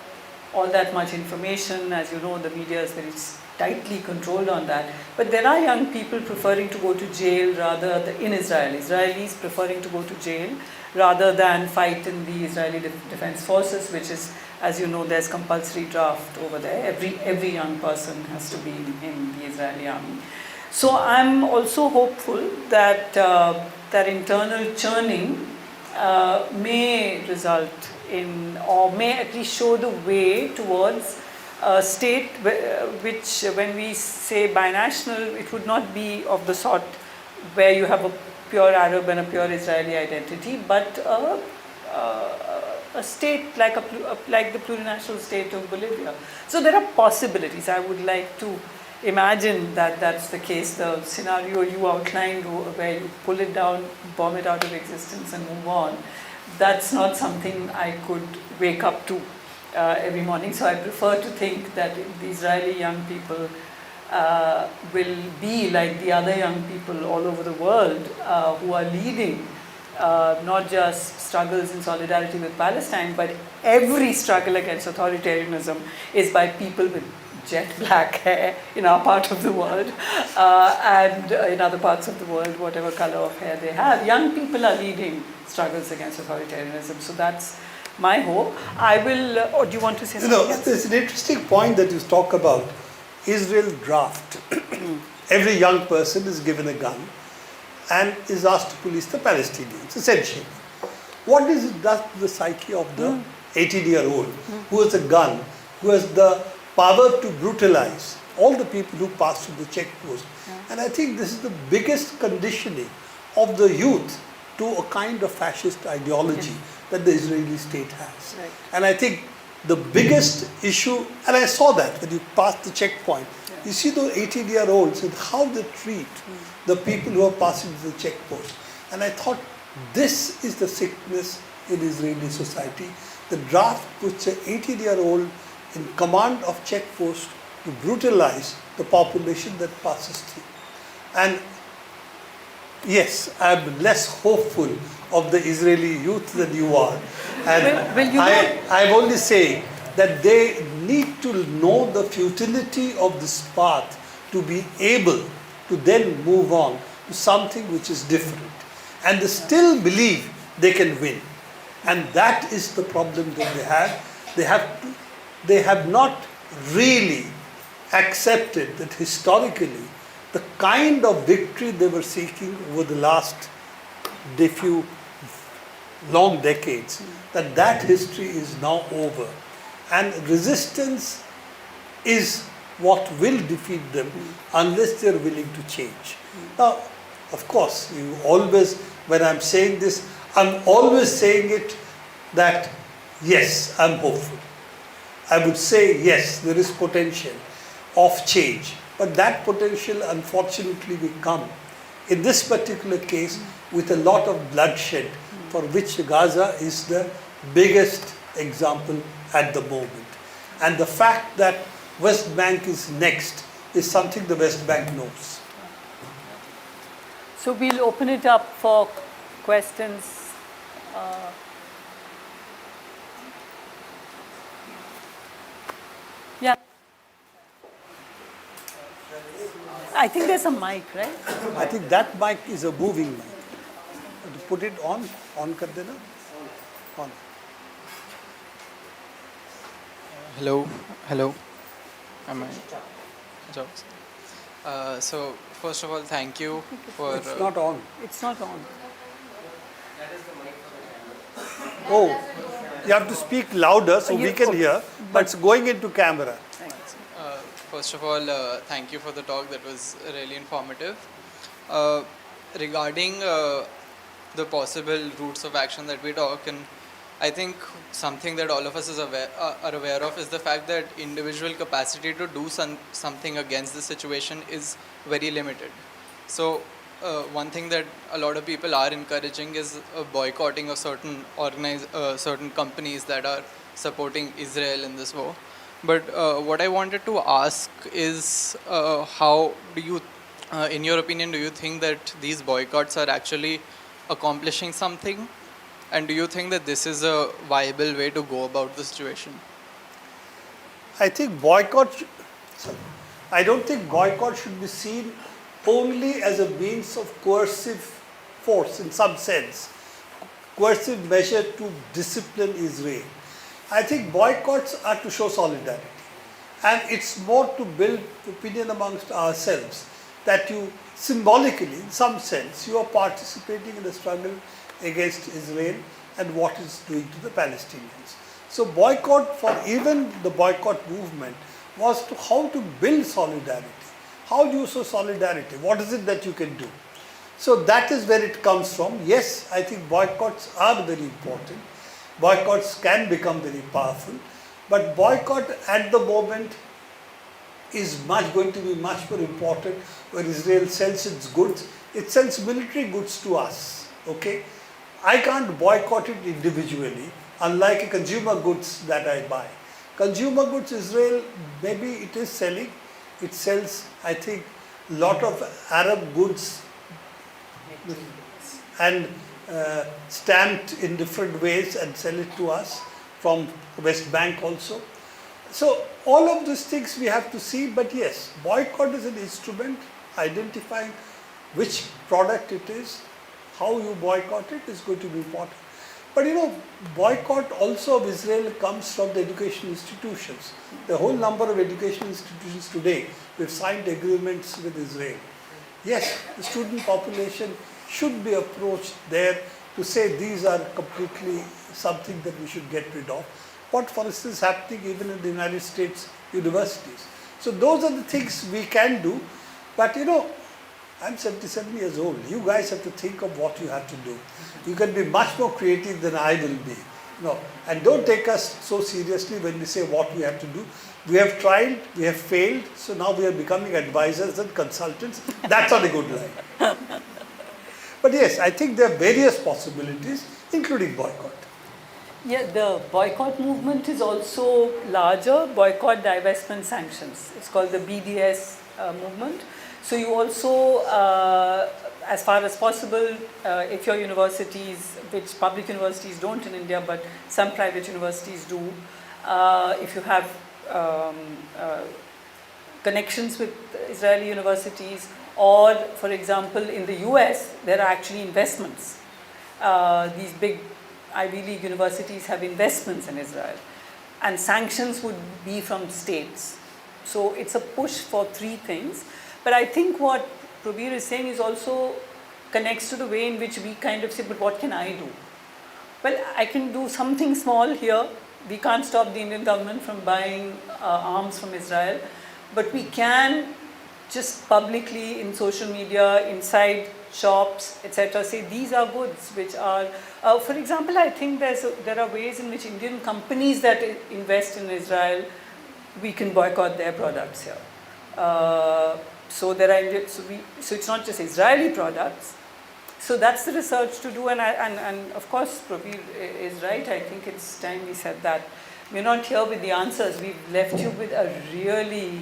all that much information. As you know, the media is very tightly controlled on that. But there are young people preferring to go to jail in Israel. Israelis preferring to go to jail rather than fight in the Israeli Defense Forces, which is, as you know, there's compulsory draft over there. Every young person has to be in the Israeli army. So I'm also hopeful that that internal churning may result in, or may at least show the way towards a state which, when we say binational, it would not be of the sort where you have a pure Arab and a pure Israeli identity, but a state like the plurinational state of Bolivia. So there are possibilities. I would like to imagine that that's the case. The scenario you outlined, where you pull it down, bomb it out of existence and move on, that's not something I could wake up to every morning. So I prefer to think that the Israeli young people will be like the other young people all over the world who are leading not just struggles in solidarity with Palestine, but every struggle against authoritarianism is by people with jet black hair in our part of the world and in other parts of the world, whatever color of hair they have. Young people are leading struggles against authoritarianism. So that's my hope. I will, or do you want to say something else? There's an interesting point that you talk about, Israel draft. Every young person is given a gun and is asked to police the Palestinians, essentially. What is it does to the psyche of the 18-year-old who has a gun, who has the power to brutalize all the people who pass through the checkpost? And I think this is the biggest conditioning of the youth to a kind of fascist ideology that the Israeli state has. Right. And I think the biggest issue, and I saw that when you pass the checkpoint, you see those 18-year-olds and how they treat the people who are passing through the checkpost. And I thought, this is the sickness in Israeli society. The draft puts an 18-year-old in command of checkpost to brutalize the population that passes through. And yes, I'm less hopeful of the Israeli youth than you are. And Well, you I'm only saying that they need to know the futility of this path to be able to then move on to something which is different. And they still believe they can win. And that is the problem that they have. They have not really accepted that historically the kind of victory they were seeking over the last few long decades, that history is now over. And resistance is what will defeat them unless they are willing to change. Now, of course, you always, when I'm saying this, I'm always saying it that, yes, I'm hopeful. I would say, yes, there is potential of change. But that potential, unfortunately, will come, in this particular case, with a lot of bloodshed, for which Gaza is the biggest example at the moment. And the fact that West Bank is next is something the West Bank knows. So we'll open it up for questions. Yeah. I think there's a mic, right? I think that mic is a moving mic. To put it on kar dena. On. Hello. Am I? Jobs. So first of all, thank you for. It's not on. It's not on. Oh, you have to speak louder so we can hear, but it's going into camera. First of all, thank you for the talk. That was really informative. Regarding the possible routes of action that we talk, and I think something that all of us are aware of is the fact that individual capacity to do something against the situation is very limited. So one thing that a lot of people are encouraging is boycotting of certain companies that are supporting Israel in this war. But what I wanted to ask is, how do you, in your opinion, do you think that these boycotts are actually accomplishing something? And do you think that this is a viable way to go about the situation? I don't think boycott should be seen only as a means of coercive force in some sense, coercive measure to discipline Israel. I think boycotts are to show solidarity. And it's more to build opinion amongst ourselves that you symbolically, in some sense, you are participating in the struggle against Israel and what it's doing to the Palestinians. So boycott, for even the boycott movement, was to how to build solidarity. How do you show solidarity? What is it that you can do? So that is where it comes from. Yes, I think boycotts are very important. Boycotts can become very powerful. But boycott at the moment is going to be much more important when Israel sells its goods. It sells military goods to us. Okay? I can't boycott it individually, unlike a consumer goods that I buy. Consumer goods, Israel, maybe it is selling. It sells, I think, a lot of Arab goods and stamped in different ways and sell it to us from West Bank also. So all of these things we have to see, but yes, boycott is an instrument, identifying which product it is, how you boycott it is going to be important. But you know, boycott also of Israel comes from the education institutions. The whole number of education institutions today, we've signed agreements with Israel. Yes, the student population should be approached there to say these are completely something that we should get rid of. What, for instance, is happening even in the United States universities. So those are the things we can do. But you know, I'm 77 years old. You guys have to think of what you have to do. You can be much more creative than I will be. No, and don't take us so seriously when we say what we have to do. We have tried, we have failed, so now we are becoming advisors and consultants. That's on a good line. But yes, I think there are various possibilities, including boycott. Yeah, the boycott movement is also larger, boycott, divestment, sanctions. It's called the BDS movement. So you also, as far as possible, if your universities, which public universities don't in India, but some private universities do, if you have connections with Israeli universities, or for example in the US, there are actually investments. These big Ivy League universities have investments in Israel, and sanctions would be from states. So it's a push for three things. But I think what Prabir is saying is also connects to the way in which we kind of say, but what can I do? Well, I can do something small here. We can't stop the Indian government from buying arms from Israel, but we can just publicly in social media, inside shops, etc., say these are goods which are, for example, I think there are ways in which Indian companies that invest in Israel, we can boycott their products here. So it's not just Israeli products. So that's the research to do, and of course Prabir is right. I think it's time we said that. We're not here with the answers. We've left you with a really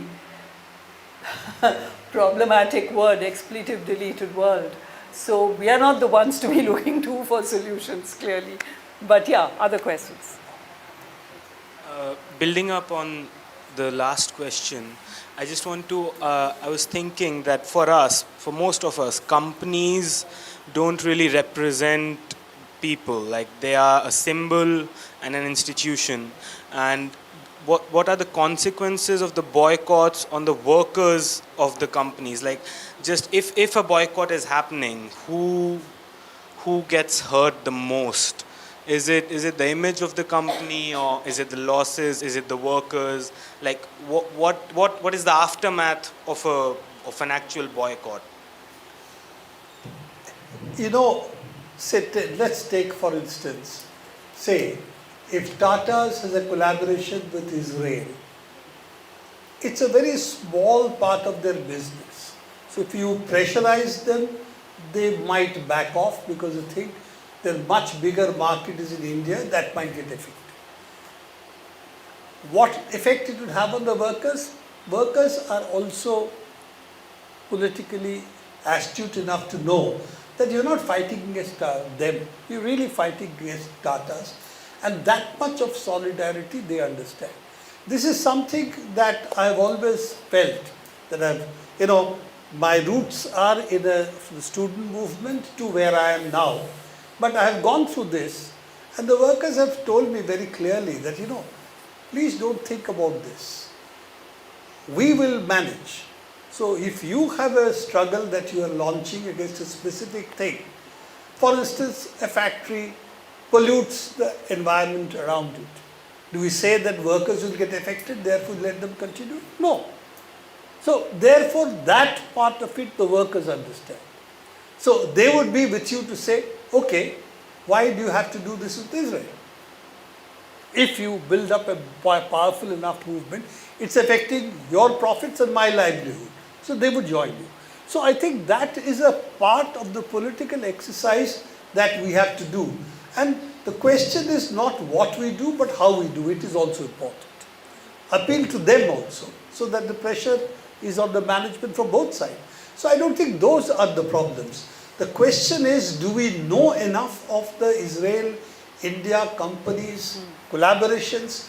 problematic word, expletive deleted world. So we are not the ones to be looking to for solutions, clearly. But yeah, other questions. Building up on the last question, I just want to, I was thinking that for us, for most of us, companies don't really represent people. Like they are a symbol and an institution. And what are the consequences of the boycotts on the workers of the companies? Like just if a boycott is happening, who gets hurt the most? Is it the image of the company, or is it the losses? Is it the workers? Like what is the aftermath of an actual boycott? You know, let's take for instance, say if Tata's has a collaboration with Israel, it's a very small part of their business. So if you pressurize them, they might back off because they think their much bigger market is in India, that might get affected. What effect it would have on the workers? Workers are also politically astute enough to know that you're not fighting against them, you're really fighting against Tatas, and that much of solidarity they understand. This is something that I've always felt, that my roots are in the student movement to where I am now. But I have gone through this, and the workers have told me very clearly that, please don't think about this. We will manage. So if you have a struggle that you are launching against a specific thing, for instance, a factory pollutes the environment around it. Do we say that workers will get affected, therefore let them continue? No. So therefore that part of it the workers understand. So they would be with you to say, okay, why do you have to do this with Israel? If you build up a powerful enough movement, it's affecting your profits and my livelihood. So they would join you. So I think that is a part of the political exercise that we have to do. And the question is not what we do, but how we do it is also important. Appeal to them also, so that the pressure is on the management from both sides. So I don't think those are the problems. The question is, do we know enough of the Israel-India companies' collaborations?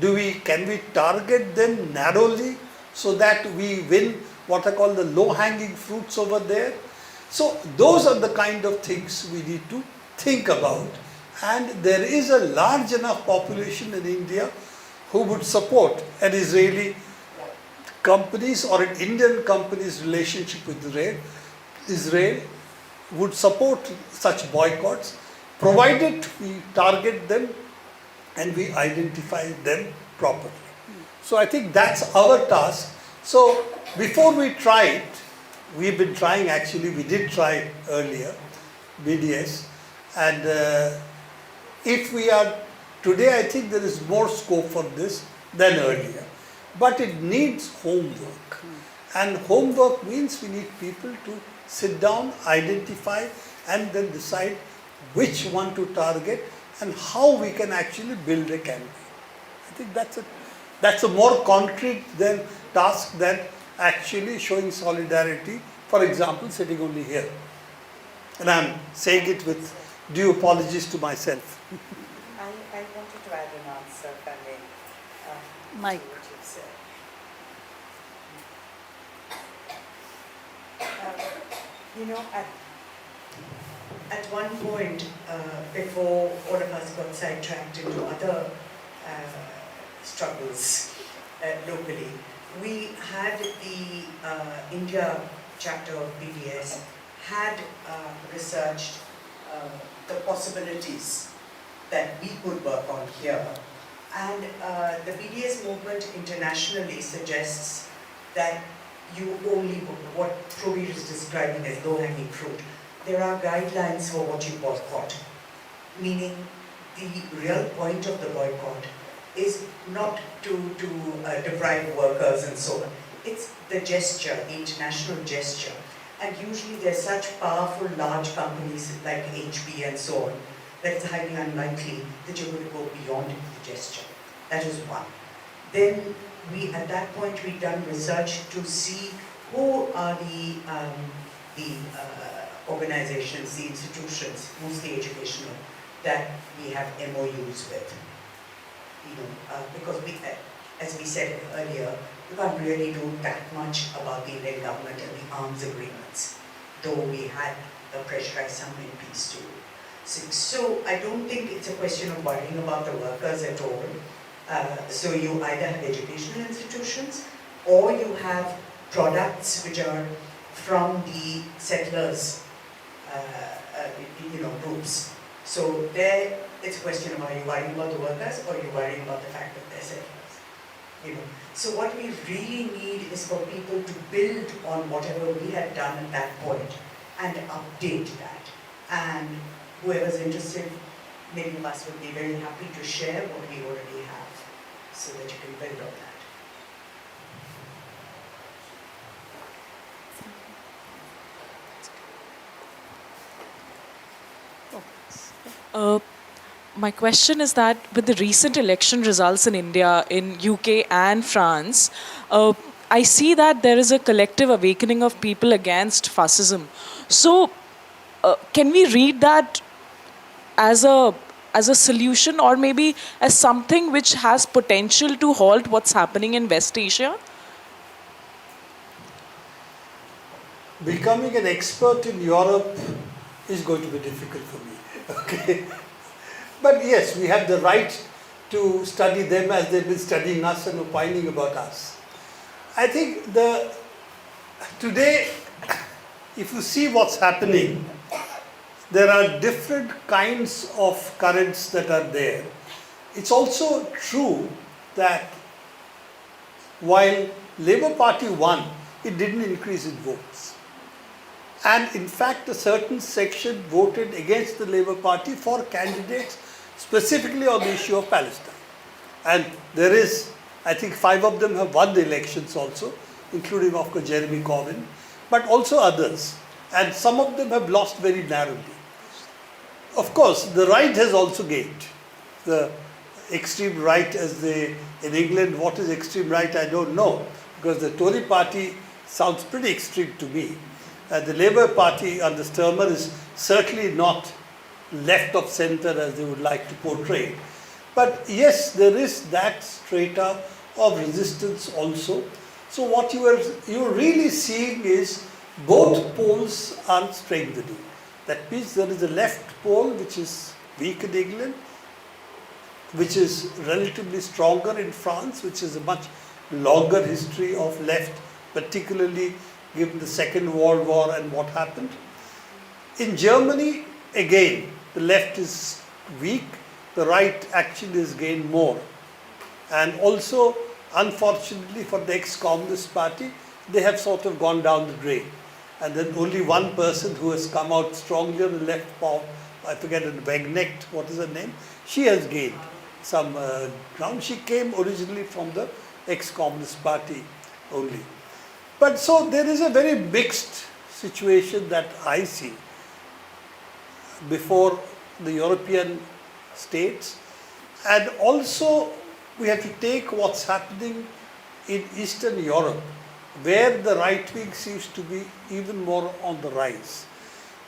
Can we target them narrowly so that we win what I call the low-hanging fruits over there? So those are the kind of things we need to think about. And there is a large enough population in India who would support an Israeli company's or an Indian company's relationship with Israel would support such boycotts. provided we target them and we identify them properly. So I think that's our task. So before we try it, we've been trying actually, we did try earlier, BDS, and if we are, today I think there is more scope for this than earlier, but it needs homework. And homework means we need people to sit down, identify, and then decide which one to target and how we can actually build a campaign. I think that's a more concrete task than actually showing solidarity, for example, sitting only here. And I'm saying it with due apologies to myself. I wanted to add an answer, if I may, Mike. to what you've said. You know, at one point, before all of us got sidetracked into other struggles locally, we had the India chapter of BDS had researched the possibilities that we could work on here. And the BDS movement internationally suggests that you only, what Prabir is describing as low-hanging fruit, there are guidelines for what you boycott, meaning the real point of the boycott is not to deprive workers and so on. It's the gesture, the international gesture. And usually there's such powerful large companies like HP and so on that it's highly unlikely that you're going to go beyond the gesture. That is one. Then at that point we've done research to see who are the organizations, the institutions, mostly educational, that we have MOUs with. You know, because we, as we said earlier, we can't really do that much about the Indian government and the arms agreements, though we had pressurized some MPs to. So I don't think it's a question of worrying about the workers at all. So you either have educational institutions or you have products which are from the settlers, groups. So there, it's a question of, are you worrying about the workers or are you worrying about the fact that they're settlers? You know. So what we really need is for people to build on whatever we had done at that point and update that. And whoever's interested, many of us would be very happy to share what we already have so that you can build on that. My question is that with the recent election results in India, in UK and France, I see that there is a collective awakening of people against fascism. So, can we read that as a solution or maybe as something which has potential to halt what's happening in West Asia? Becoming an expert in Europe is going to be difficult for me. Okay, but yes, we have the right to study them as they've been studying us and opining about us. I think today, if you see what's happening, there are different kinds of currents that are there. It's also true that while Labour Party won, it didn't increase its votes. And in fact, a certain section voted against the Labour Party for candidates specifically on the issue of Palestine. And there is, I think 5 of them have won the elections also, including of course Jeremy Corbyn, but also others. And some of them have lost very narrowly. Of course, the right has also gained. The extreme right, as they, in England, what is extreme right, I don't know, because the Tory party sounds pretty extreme to me. The Labour Party under Sturmer is certainly not left of centre as they would like to portray. But yes, there is that strata of resistance also. So what you're really seeing is both poles are strengthening. That means there is a left pole which is weak in England, which is relatively stronger in France, which is a much longer history of left, particularly given the Second World War and what happened. In Germany, again, the left is weak, the right actually has gained more. And also, unfortunately for the ex-Communist Party, they have sort of gone down the drain. And then only one person who has come out strongly on the left, I forget it, Wegnecht, what is her name? She has gained some ground. She came originally from the ex-Communist Party only. But so there is a very mixed situation that I see before the European states. And also we have to take what's happening in Eastern Europe, where the right wing seems to be even more on the rise.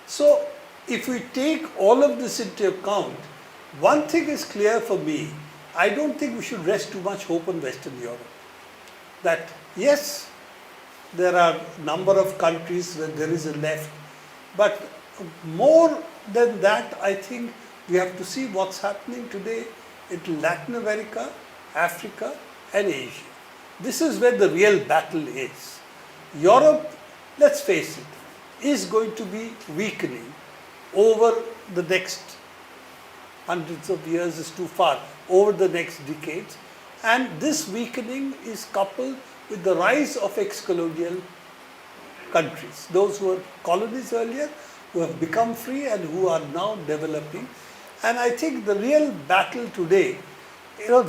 So if we take all of this into account, one thing is clear for me. I don't think we should rest too much hope on Western Europe. That yes, there are a number of countries where there is a left, but more than that, I think we have to see what's happening today in Latin America, Africa and Asia. This is where the real battle is. Europe, let's face it, is going to be weakening over the next hundreds of years is too far, over the next decades. And this weakening is coupled with the rise of ex-colonial countries, those who were colonies earlier, who have become free and who are now developing. And I think the real battle today,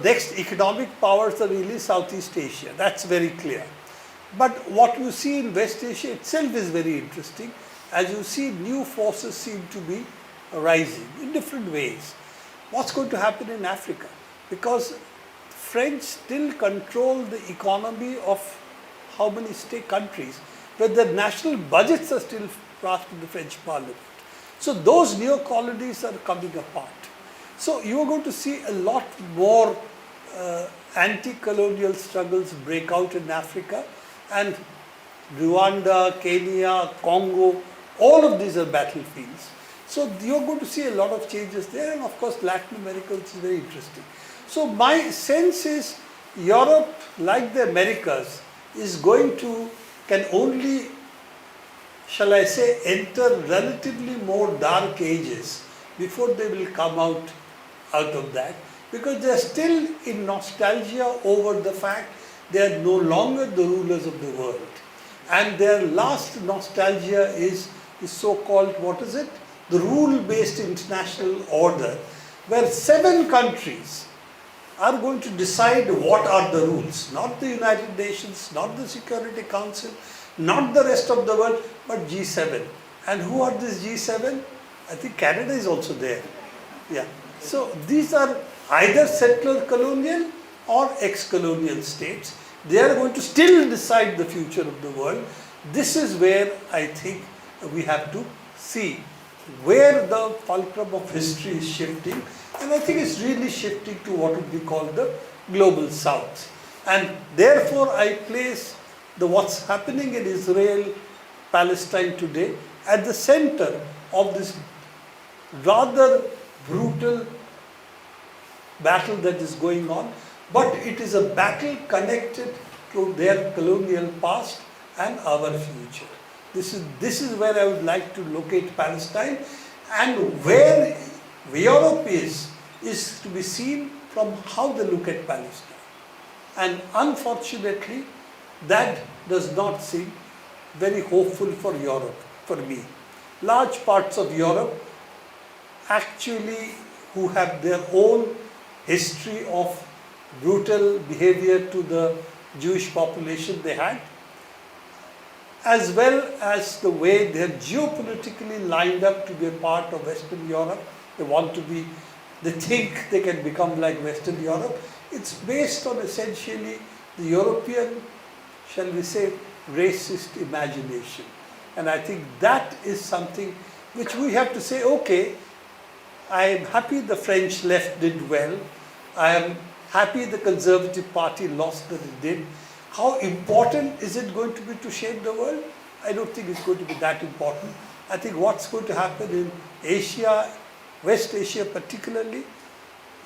next economic powers are really Southeast Asia. That's very clear. But what you see in West Asia itself is very interesting. As you see, new forces seem to be arising in different ways. What's going to happen in Africa? Because French still control the economy of how many state countries, but their national budgets are still passed in the French Parliament. So those neo-colonies are coming apart. So you are going to see a lot more anti-colonial struggles break out in Africa, and Rwanda, Kenya, Congo, all of these are battlefields. So you're going to see a lot of changes there, and of course Latin America, which is very interesting. So my sense is Europe, like the Americas, is can only, shall I say, enter relatively more dark ages before they will come out of that, because they are still in nostalgia over the fact they are no longer the rulers of the world. And their last nostalgia is the so-called, the rule-based international order, where 7 countries are going to decide what are the rules. Not the United Nations, not the Security Council, not the rest of the world, but G7. And who are these G7? I think Canada is also there. Yeah. So these are either settler colonial or ex-colonial states. They are going to still decide the future of the world. This is where I think we have to see where the fulcrum of history is shifting. And I think it's really shifting to what would be called the global south. And therefore I place what's happening in Israel, Palestine today at the center of this rather brutal battle that is going on, but it is a battle connected to their colonial past and our future. This is where I would like to locate Palestine, and where Europe is to be seen from how they look at Palestine. And unfortunately, that does not seem very hopeful for Europe, for me. Large parts of Europe actually who have their own history of brutal behavior to the Jewish population they had, as well as the way they are geopolitically lined up to be a part of Western Europe. They think they can become like Western Europe. It's based on essentially the European, shall we say, racist imagination. And I think that is something which we have to say, okay, I am happy the French left did well. I am happy the Conservative Party lost that it did. How important is it going to be to shape the world? I don't think it's going to be that important. I think what's going to happen in Asia, West Asia particularly,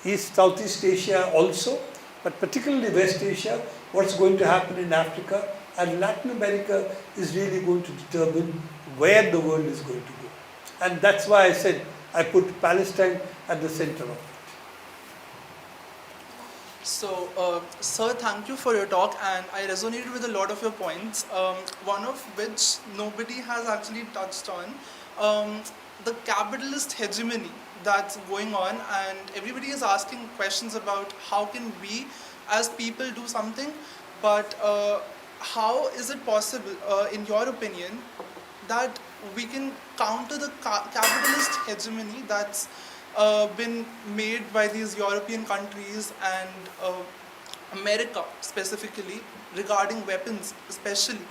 Southeast Asia also, but particularly West Asia, what's going to happen in Africa and Latin America is really going to determine where the world is going to go. And that's why I said I put Palestine at the center of it. So, sir, thank you for your talk, and I resonated with a lot of your points, one of which nobody has actually touched on, the capitalist hegemony that's going on, and everybody is asking questions about how can we as people do something, but how is it possible, in your opinion, that we can counter the capitalist hegemony that's been made by these European countries and America specifically regarding weapons especially.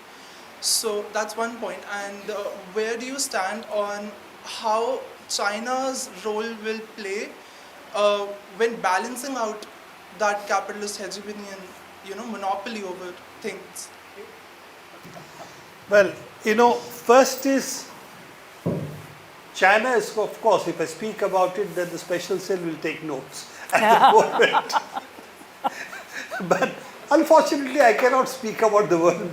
So that's one point. And where do you stand on how China's role will play when balancing out that capitalist hegemony and monopoly over things? Well, first is China is, of course, if I speak about it, then the special cell will take notes at the moment. But unfortunately, I cannot speak about the world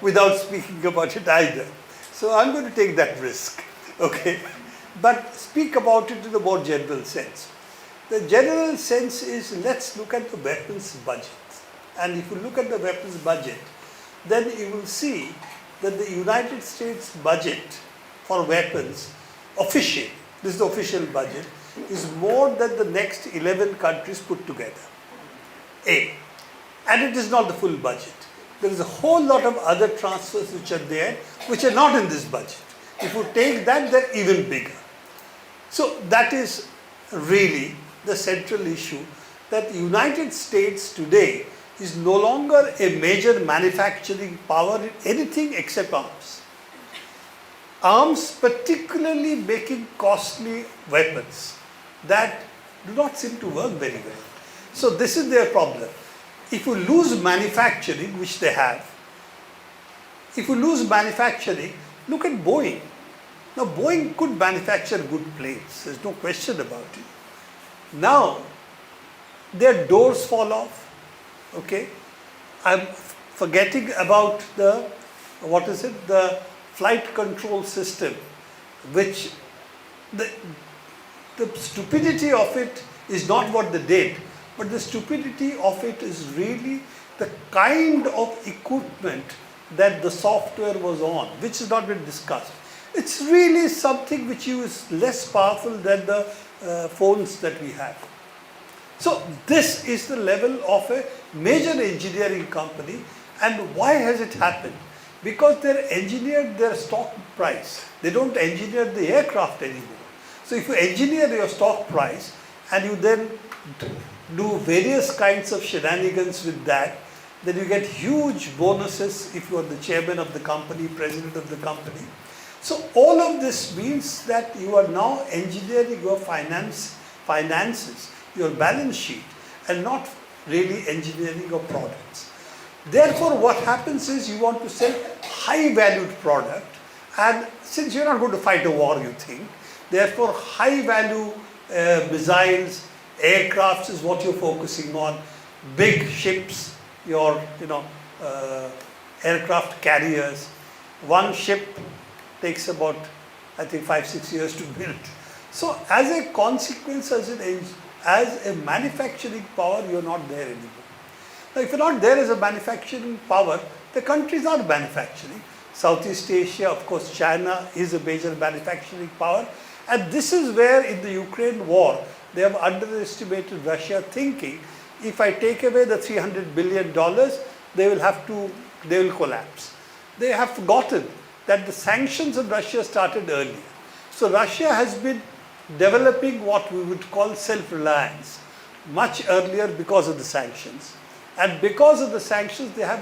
without speaking about it either. So I'm going to take that risk, okay? But speak about it in a more general sense. The general sense is, let's look at the weapons budget. And if you look at the weapons budget, then you will see that the United States budget for weapons, official, this is the official budget, is more than the next 11 countries put together. A. And it is not the full budget. There is a whole lot of other transfers which are there, which are not in this budget. If you take that, they're even bigger. So that is really the central issue, that the United States today is no longer a major manufacturing power in anything except arms. Arms, particularly making costly weapons that do not seem to work very well. So this is their problem. If you lose manufacturing, which they have, if you lose manufacturing, look at Boeing. Now Boeing could manufacture good planes, there's no question about it. Now their doors fall off, okay? I'm forgetting about the flight control system, which the stupidity of it is not what they did, but the stupidity of it is really the kind of equipment that the software was on, which has not been discussed. It's really something which is less powerful than the phones that we have. So this is the level of a major engineering company. And why has it happened? Because they engineered their stock price. They don't engineer the aircraft anymore. So if you engineer your stock price and you then do various kinds of shenanigans with that, then you get huge bonuses if you are the chairman of the company, president of the company. So all of this means that you are now engineering your finances, your balance sheet, and not really engineering your products. Therefore, what happens is you want to sell high valued product, and since you're not going to fight a war, you think, therefore high value missiles, aircrafts is what you're focusing on, big ships, your aircraft carriers. One ship takes about, I think, 5-6 years to build. So as a consequence, as a manufacturing power, you're not there anymore. Now, if you're not there as a manufacturing power, the countries are manufacturing. Southeast Asia, of course, China is a major manufacturing power. And this is where in the Ukraine war, they have underestimated Russia, thinking if I take away the $300 billion, they will collapse. They have forgotten that the sanctions on Russia started earlier. So Russia has been developing what we would call self-reliance much earlier because of the sanctions. And because of the sanctions, they have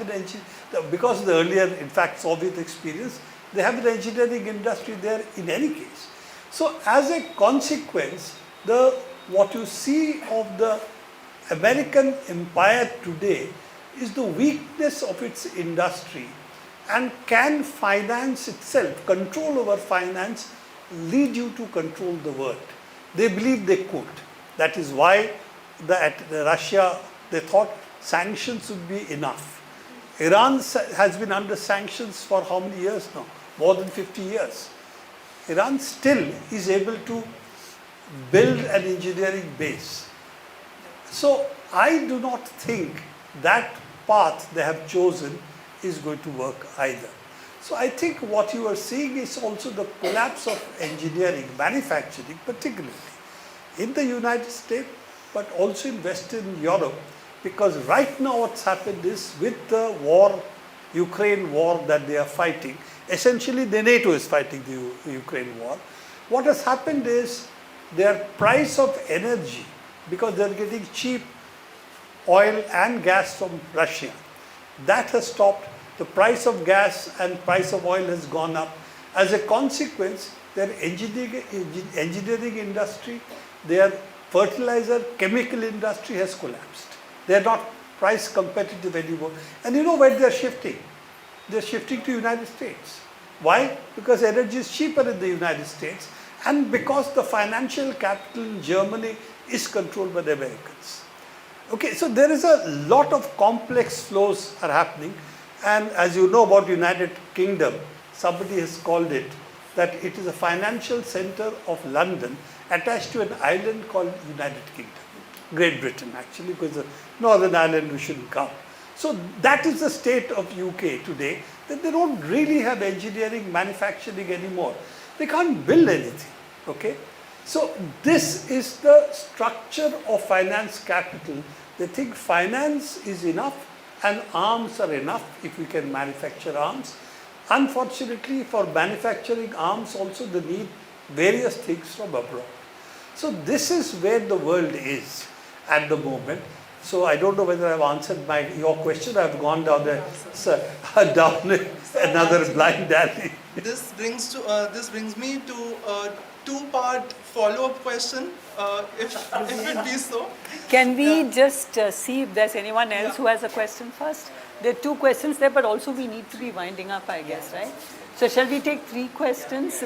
because of the earlier, in fact, Soviet experience, they have an engineering industry there in any case. So as a consequence, what you see of the American empire today is the weakness of its industry, and can finance itself, control over finance, lead you to control the world. They believe they could. That is why Russia, they thought sanctions would be enough. Iran has been under sanctions for how many years now? More than 50 years. Iran still is able to build an engineering base. So I do not think that path they have chosen is going to work either. So I think what you are seeing is also the collapse of engineering, manufacturing particularly in the United States, but also in Western Europe, because right now what's happened is with the war, Ukraine war that they are fighting, essentially the NATO is fighting the Ukraine war. What has happened is their price of energy, because they are getting cheap oil and gas from Russia, that has stopped. The price of gas and price of oil has gone up. As a consequence, their engineering industry, their fertilizer, chemical industry has collapsed. They are not price competitive anymore. And you know where they are shifting? They are shifting to United States. Why? Because energy is cheaper in the United States and because the financial capital in Germany is controlled by the Americans. Okay, so there is a lot of complex flows are happening. And as you know about United Kingdom, somebody has called it that it is a financial center of London attached to an island called United Kingdom. Great Britain actually, because the Northern Ireland we shouldn't count. So that is the state of UK today, that they don't really have engineering, manufacturing anymore. They can't build anything, okay? So this is the structure of finance capital. They think finance is enough and arms are enough if we can manufacture arms. Unfortunately, for manufacturing arms also they need various things from abroad. So this is where the world is at the moment. So I don't know whether I've answered your question. I've gone down down another blind alley. This brings me to a two-part follow-up question, if it be so. Can we just see if there's anyone else who has a question first? There are two questions there, but also we need to be winding up, I guess, right? So shall we take three questions?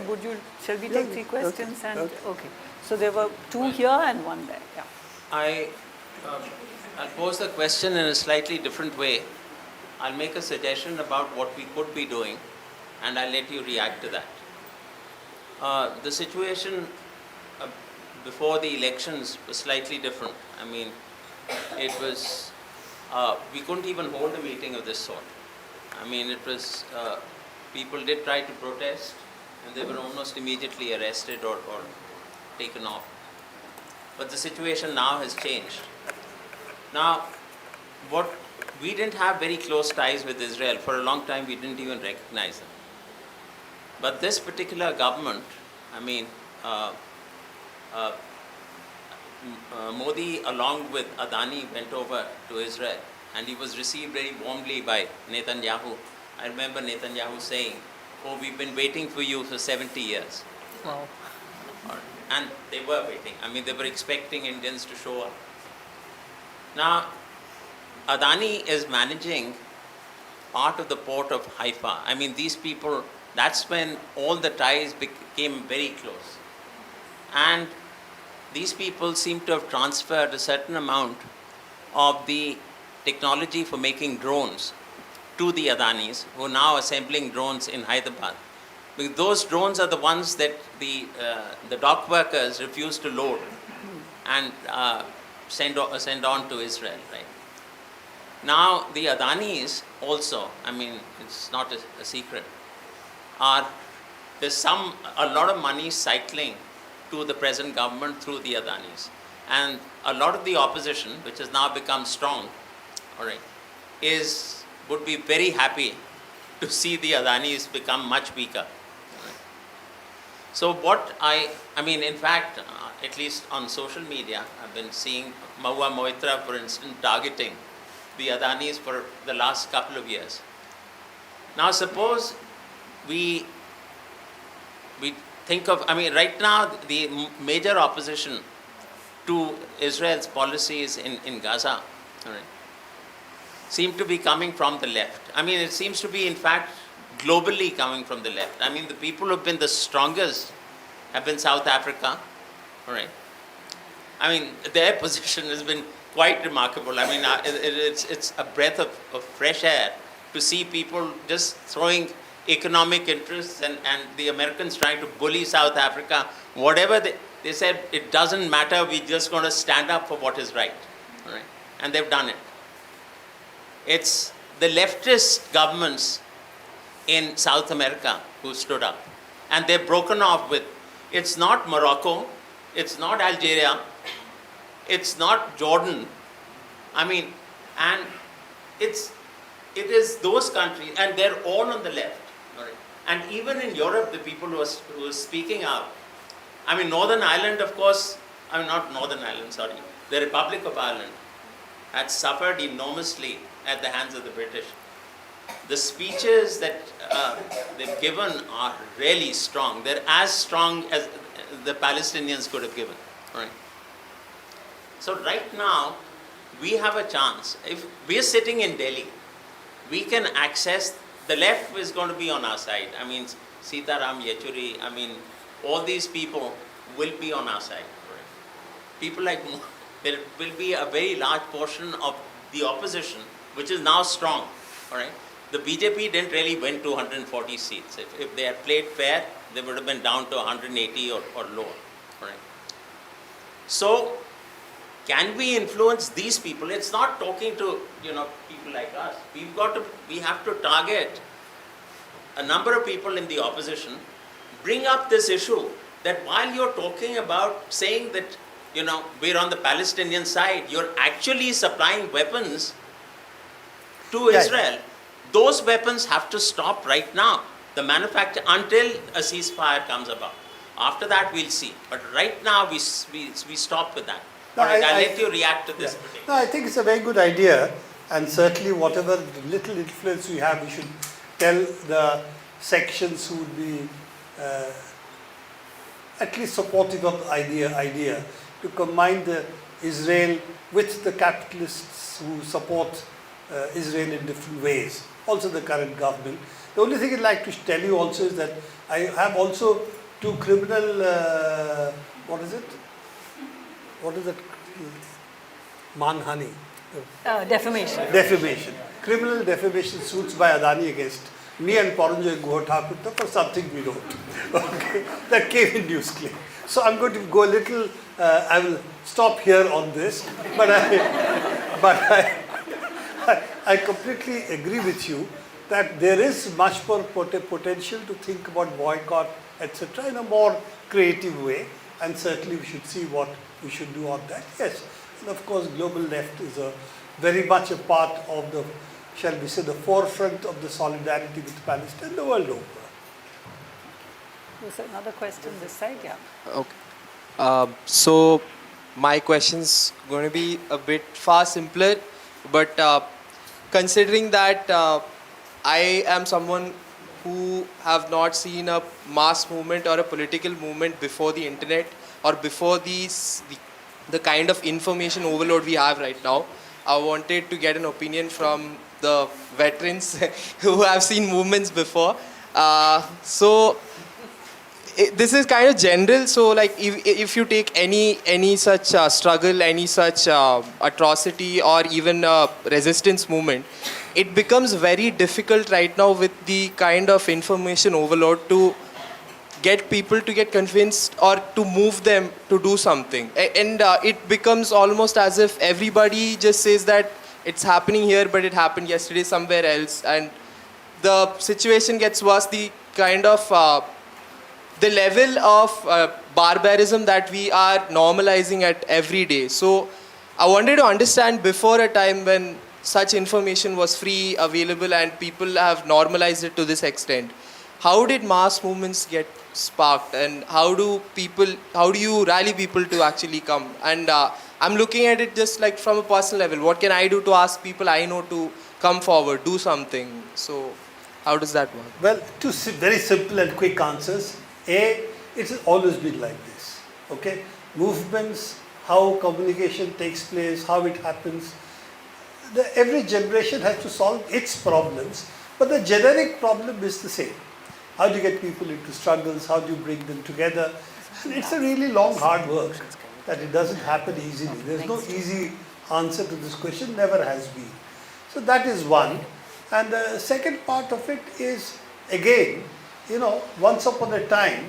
Shall we take three questions? Okay. And okay. So there were two here and one there. Yeah. I'll pose the question in a slightly different way. I'll make a suggestion about what we could be doing, and I'll let you react to that. The situation before the elections was slightly different. I mean, it was, we couldn't even hold a meeting of this sort. I mean, it was, people did try to protest, and they were almost immediately arrested or taken off. But the situation now has changed. Now, we didn't have very close ties with Israel. For a long time, we didn't even recognize them. But this particular government, I mean, Modi, along with Adani, went over to Israel, and he was received very warmly by Netanyahu. I remember Netanyahu saying, "Oh, we've been waiting for you for 70 years." Wow. And they were waiting. I mean, they were expecting Indians to show up. Now, Adani is managing part of the port of Haifa. I mean, these people, that's when all the ties became very close. And these people seem to have transferred a certain amount of the technology for making drones to the Adanis, who are now assembling drones in Hyderabad. Because those drones are the ones that the dock workers refuse to load and send on to Israel, right? Now, the Adanis also, I mean, it's not a secret, there's a lot of money cycling to the present government through the Adanis. And a lot of the opposition, which has now become strong, all right, would be very happy to see the Adanis become much weaker. So I mean, in fact, at least on social media, I've been seeing Mahua Moitra, for instance, targeting the Adanis for the last couple of years. Now, suppose we think of, I mean, right now, the major opposition to Israel's policies in Gaza, all right, seem to be coming from the left. I mean, it seems to be, in fact, globally coming from the left. I mean, the people who have been the strongest have been South Africa, all right. I mean, their position has been quite remarkable. I mean, it's a breath of fresh air to see people just throwing economic interests and the Americans trying to bully South Africa, whatever they said, it doesn't matter, we're just going to stand up for what is right. All right? And they've done it. It's the leftist governments in South America who stood up. And they've broken off with, it's not Morocco, it's not Algeria, it's not Jordan. I mean, and it is those countries, and they're all on the left. All right? And even in Europe, the people who are speaking out, I mean, Northern Ireland, of course, I mean, not Northern Ireland, sorry, the Republic of Ireland had suffered enormously at the hands of the British. The speeches that they've given are really strong. They're as strong as the Palestinians could have given. Right? So right now, we have a chance. If we're sitting in Delhi, we can access, the left is going to be on our side. I mean, Sitaram Yechuri, I mean, all these people will be on our side. Right? People like, there will be a very large portion of the opposition, which is now strong. All right? The BJP didn't really win 240 seats. If they had played fair, they would have been down to 180 or lower. All right? So, can we influence these people? It's not talking to people like us. We have to target a number of people in the opposition, bring up this issue that while you're talking about saying that we're on the Palestinian side, you're actually supplying weapons to Israel. Those weapons have to stop right now. The manufacture until a ceasefire comes about. After that, we'll see. But right now, we stop with that. No, I'll let you react to this. Yeah. No, I think it's a very good idea, and certainly whatever little influence we have, we should tell the sections who would be at least supportive of the idea to combine the Israel with the capitalists who support Israel in different ways. Also the current government. The only thing I'd like to tell you also is that I have also two criminal, what is it? Manhani. Defamation. Defamation. Criminal defamation suits by Adani against me and Paranjoy Guha for something we wrote. Okay. That came in News Clip. So I'm going to go a little, I will stop here on this, but I completely agree with you that there is much more potential to think about boycott, etc. in a more creative way, and certainly we should see what we should do on that. Yes, and of course global left is very much a part of the, shall we say, the forefront of the solidarity with Palestine the world over. There's another question this side, yeah. Okay. So my question's going to be a bit far simpler, but considering that I am someone who have not seen a mass movement or a political movement before the internet or before the kind of information overload we have right now, I wanted to get an opinion from the veterans who have seen movements before. This is kind of general, so like if you take any such struggle, any such atrocity or even resistance movement, it becomes very difficult right now with the kind of information overload to get people to get convinced or to move them to do something. And it becomes almost as if everybody just says that it's happening here, but it happened yesterday somewhere else. And the situation gets worse, the kind of the level of barbarism that we are normalizing at every day. So I wanted to understand, before a time when such information was free, available, and people have normalized it to this extent, how did mass movements get sparked, and how do you rally people to actually come? And I'm looking at it just like from a personal level. What can I do to ask people I know to come forward, do something? So how does that work? Well, two very simple and quick answers. A, it has always been like this. Okay, movements, how communication takes place, how it happens. Every generation has to solve its problems, but the generic problem is the same. How do you get people into struggles? How do you bring them together? And it's a really long, hard work that it doesn't happen easily. There's no easy answer to this question, never has been. So that is one. And the second part of it is again, once upon a time,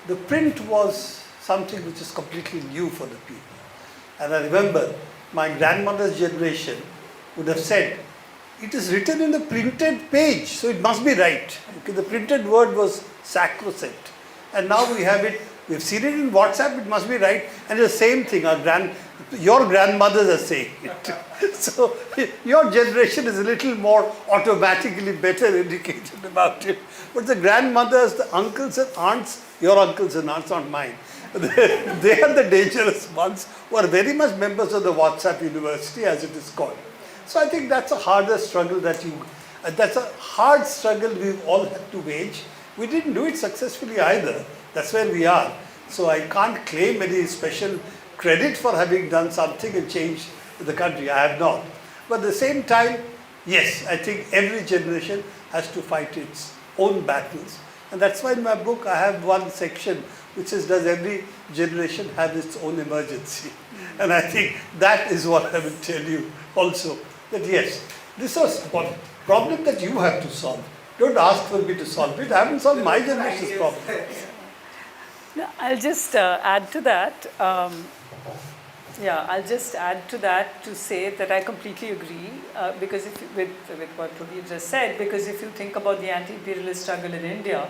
the print was something which is completely new for the people. And I remember my grandmother's generation would have said, it is written in the printed page, so it must be right. Okay, the printed word was sacrosanct. And now we have it, we've seen it in WhatsApp, it must be right. And the same thing, your grandmothers are saying it. So your generation is a little more automatically better educated about it. But the grandmothers, the uncles and aunts, your uncles and aunts, not mine, they are the dangerous ones who are very much members of the WhatsApp University, as it is called. So I think that's a harder struggle that's a hard struggle we've all had to wage. We didn't do it successfully either. That's where we are. So I can't claim any special credit for having done something and changed the country. I have not. But at the same time, yes, I think every generation has to fight its own battles. And that's why in my book I have one section which says, does every generation have its own emergency? And I think that is what I will tell you also. That yes, this is one problem that you have to solve. Don't ask for me to solve it. I haven't solved my generation's problem. No, I'll just add to that. I'll just add to that to say that I completely agree because with what Prabir just said, because if you think about the anti-imperialist struggle in India,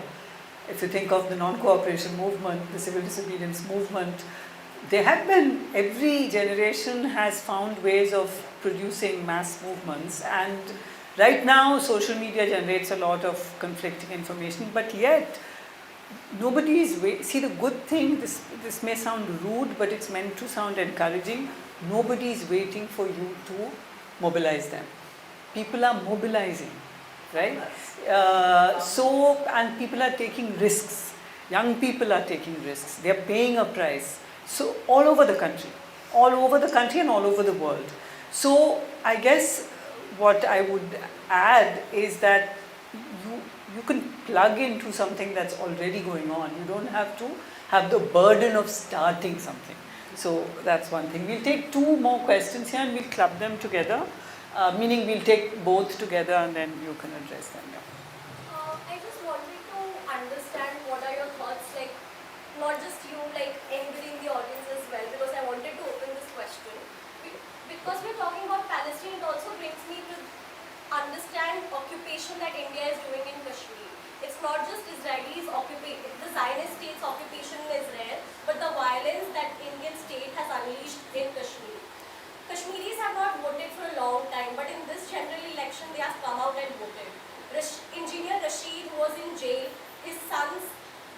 if you think of the non-cooperation movement, the civil disobedience movement, every generation has found ways of producing mass movements, and right now social media generates a lot of conflicting information, but yet nobody is see, the good thing, this may sound rude, but it's meant to sound encouraging. Nobody is waiting for you to mobilize them. People are mobilizing, right? And people are taking risks. Young people are taking risks. They are paying a price. So all over the country and all over the world. So I guess what I would add is that you can plug into something that's already going on. You don't have to have the burden of starting something. So that's one thing. We'll take two more questions here and we'll club them together, meaning we'll take both together and then you can address them. Yeah. I just wanted to understand what are your thoughts, like not just you, like anybody in the audience as well, because I wanted to open this question. Because we're talking about Palestine, it also brings me to understand occupation that India is doing in Kashmir. It's not just Israelis occupying, the Zionist state's occupation in Israel, but the violence that Indian state has unleashed in Kashmir. Kashmiris have not voted for a long time, but in this general election they have come out and voted. Engineer Rashid, who was in jail, his sons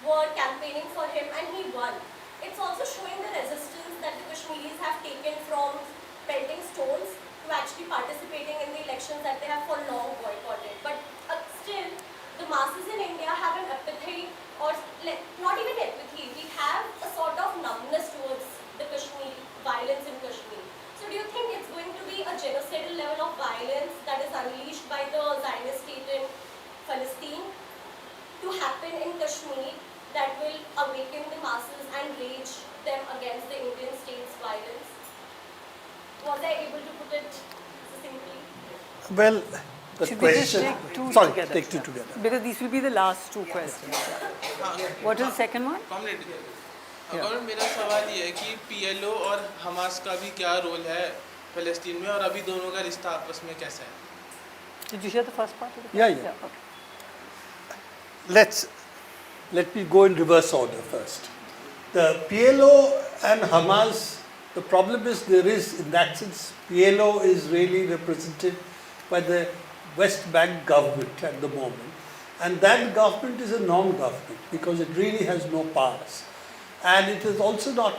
were campaigning for him and he won. It's also showing the resistance that the Kashmiris have taken from pelting stones to actually participating in the elections that they have for long boycotted. But still, the masses in India have an apathy, or not even apathy, we have a sort of numbness towards the Kashmir, violence in Kashmir. So do you think it's going to be a genocidal level of violence that is unleashed by the Zionist state in Palestine to happen in Kashmir that will awaken the masses and rage them against the Indian state's violence? Was I able to put it succinctly? Well, the Should we just question. take two Sorry, together? take two together. Because these will be the last two questions. What is the second one? अगर मेरा सवाल ये है कि PLO और Hamas का भी क्या रोल है फ़लस्तीन में और अभी दोनों का रिश्ता आपस में कैसा है? Did you hear the first part of the Yeah, question? yeah. Okay. Let me go in reverse order first. The PLO and Hamas, the problem is there is, in that sense, PLO is really represented by the West Bank government at the moment. And that government is a non-government because it really has no powers. And it has also not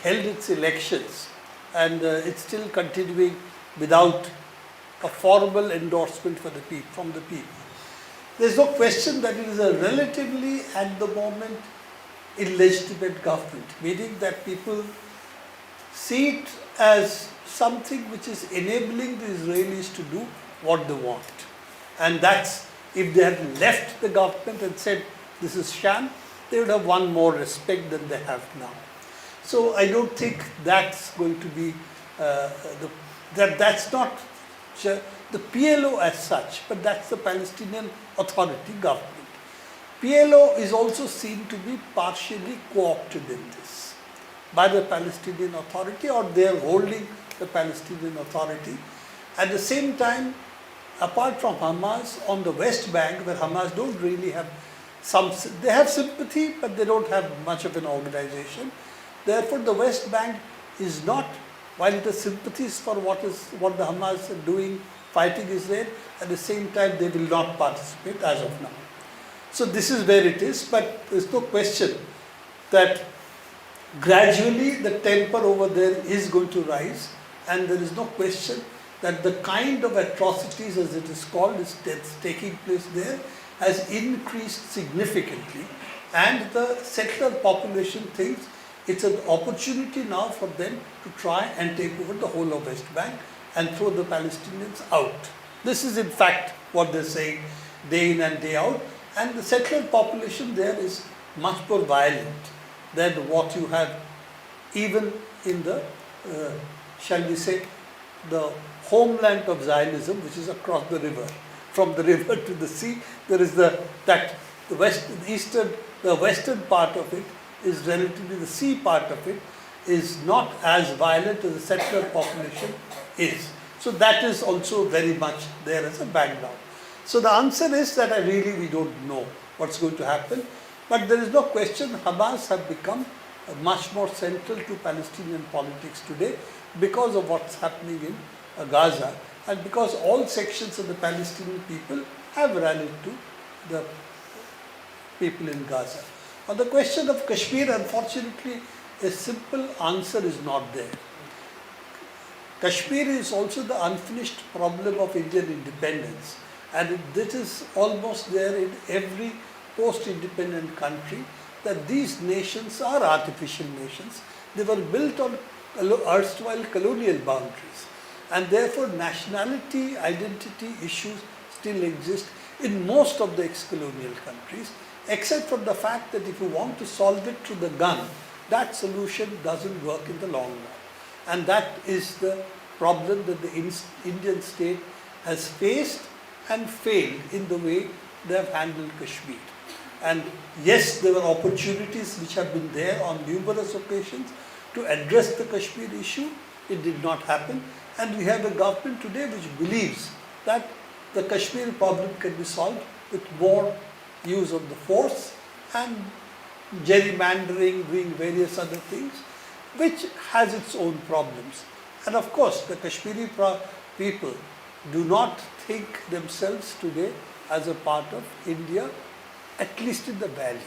held its elections. And it's still continuing without a formal endorsement from the people. There's no question that it is a relatively, at the moment, illegitimate government, meaning that people see it as something which is enabling the Israelis to do what they want. And that's, if they had left the government and said, this is sham, they would have won more respect than they have now. So I don't think that's going to be, that's not the PLO as such, but that's the Palestinian Authority government. PLO is also seen to be partially co-opted in this by the Palestinian Authority, or they are holding the Palestinian Authority. At the same time, apart from Hamas, on the West Bank, where Hamas don't really have they have sympathy, but they don't have much of an organization. Therefore, the West Bank is not, while it has sympathies for what the Hamas are doing, fighting Israel, at the same time they will not participate as of now. So this is where it is, but there is no question that gradually the temper over there is going to rise, and there is no question that the kind of atrocities, as it is called, that's taking place there has increased significantly, and the settler population thinks it's an opportunity now for them to try and take over the whole of West Bank and throw the Palestinians out. This is in fact what they're saying day in and day out, and the settler population there is much more violent than what you have even in the, shall we say, the homeland of Zionism, which is across the river. From the river to the sea, there is the western part of it is relatively, the sea part of it is not as violent as the settler population is. So that is also very much there as a background. So the answer is that we don't know what's going to happen, but there is no question Hamas have become much more central to Palestinian politics today because of what's happening in Gaza, and because all sections of the Palestinian people have rallied to the people in Gaza. On the question of Kashmir, unfortunately, a simple answer is not there. Kashmir is also the unfinished problem of Indian independence, and this is almost there in every post-independent country, that these nations are artificial nations. They were built on erstwhile colonial boundaries, and therefore nationality, identity issues still exist in most of the ex-colonial countries, except for the fact that if you want to solve it through the gun, that solution doesn't work in the long run. And that is the problem that the Indian state has faced and failed in the way they have handled Kashmir. And yes, there were opportunities which have been there on numerous occasions to address the Kashmir issue. It did not happen. And we have a government today which believes that the Kashmir problem can be solved with more use of the force and gerrymandering, doing various other things, which has its own problems. And of course, the Kashmiri people do not think themselves today as a part of India, at least in the valley.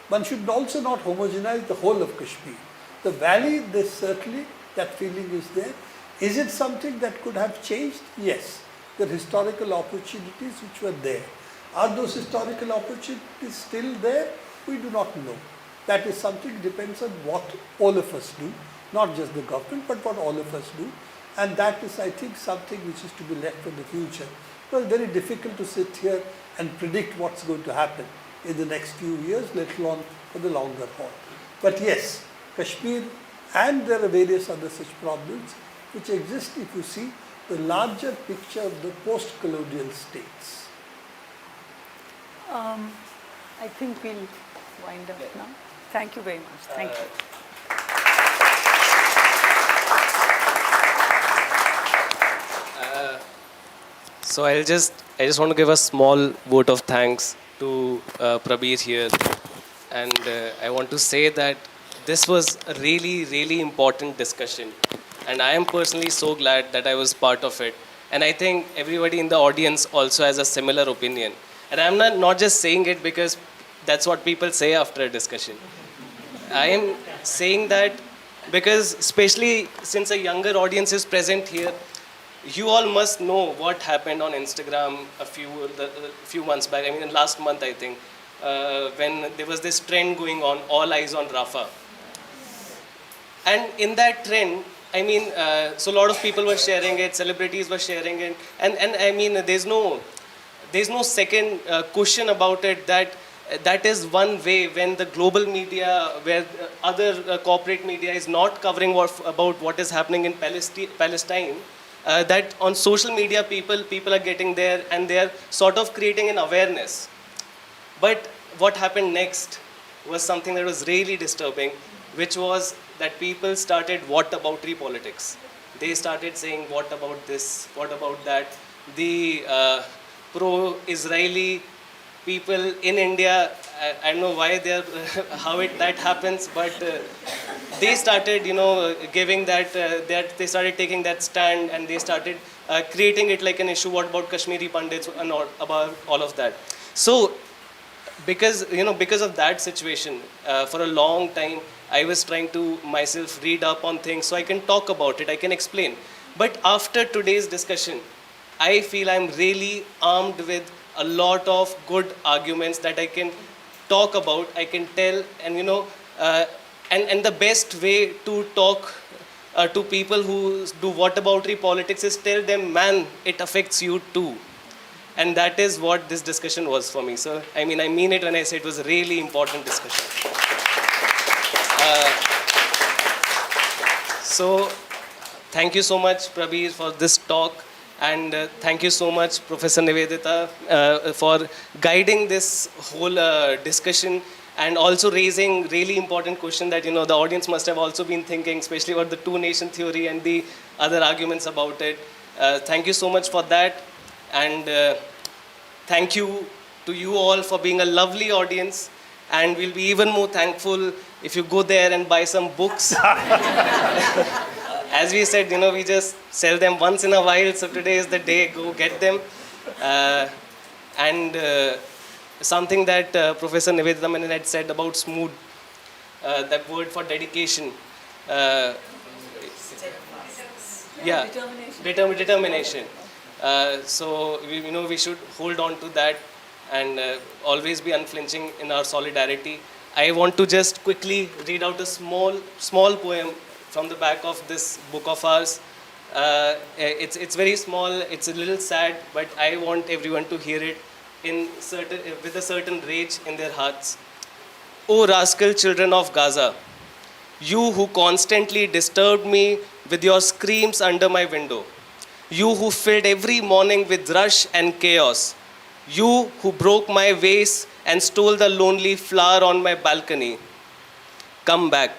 One should also not homogenize the whole of Kashmir. The valley, certainly that feeling is there. Is it something that could have changed? Yes. There are historical opportunities which were there. Are those historical opportunities still there? We do not know. That is something depends on what all of us do, not just the government, but what all of us do. And that is, I think, something which is to be left for the future. It was very difficult to sit here and predict what's going to happen in the next few years, let alone for the longer haul. But yes, Kashmir, and there are various other such problems which exist if you see the larger picture of the post-colonial states. I think we'll wind up now. Thank you very much. Thank you. So I just want to give a small vote of thanks to Prabir here, and I want to say that this was a really, really important discussion, and I am personally so glad that I was part of it, and I think everybody in the audience also has a similar opinion. And I'm not just saying it because that's what people say after a discussion. I am saying that because, especially since a younger audience is present here, you all must know what happened on Instagram a few months back. I mean, last month, I think, when there was this trend going on, all eyes on Rafah. And in that trend, I mean, so a lot of people were sharing it, celebrities were sharing it, and I mean, there's no second question about it that is one way when the global media, where other corporate media is not covering about what is happening in Palestine, that on social media people are getting there and they are sort of creating an awareness. But what happened next was something that was really disturbing, which was that people started whataboutery politics. They started saying, what about this, what about that. The pro-Israeli people in India, I don't know why they're, that happens, but they started, giving that, they started taking that stand, and they started creating it like an issue. What about Kashmiri Pandits and all, about all of that? So, because of that situation, for a long time, I was trying to myself read up on things so I can talk about it, I can explain. But after today's discussion, I feel I'm really armed with a lot of good arguments that I can talk about, I can tell, and and the best way to talk to people who do whataboutery politics is tell them, man, it affects you too. And that is what this discussion was for me. So, I mean it when I say it was a really important discussion. So, thank you so much, Prabir, for this talk. And thank you so much, Professor Nivedita, for guiding this whole discussion and also raising really important question that, the audience must have also been thinking, especially about the two-nation theory and the other arguments about it. Thank you so much for that. And thank you to you all for being a lovely audience. And we'll be even more thankful if you go there and buy some books. As we said, we just sell them once in a while. So today is the day, go get them. And something that Professor Nivedita Menon had said about smooth, that word for dedication. Determination. So we should hold on to that and always be unflinching in our solidarity. I want to just quickly read out a small poem from the back of this book of ours. It's very small, it's a little sad, but I want everyone to hear it with a certain rage in their hearts. O rascal children of Gaza, you who constantly disturbed me with your screams under my window, you who filled every morning with rush and chaos, you who broke my vase and stole the lonely flower on my balcony, come back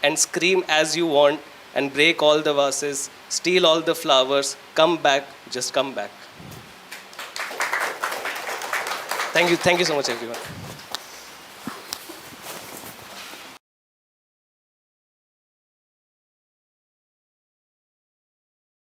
and scream as you want and break all the vases, steal all the flowers, come back, just come back. Thank you so much, everyone.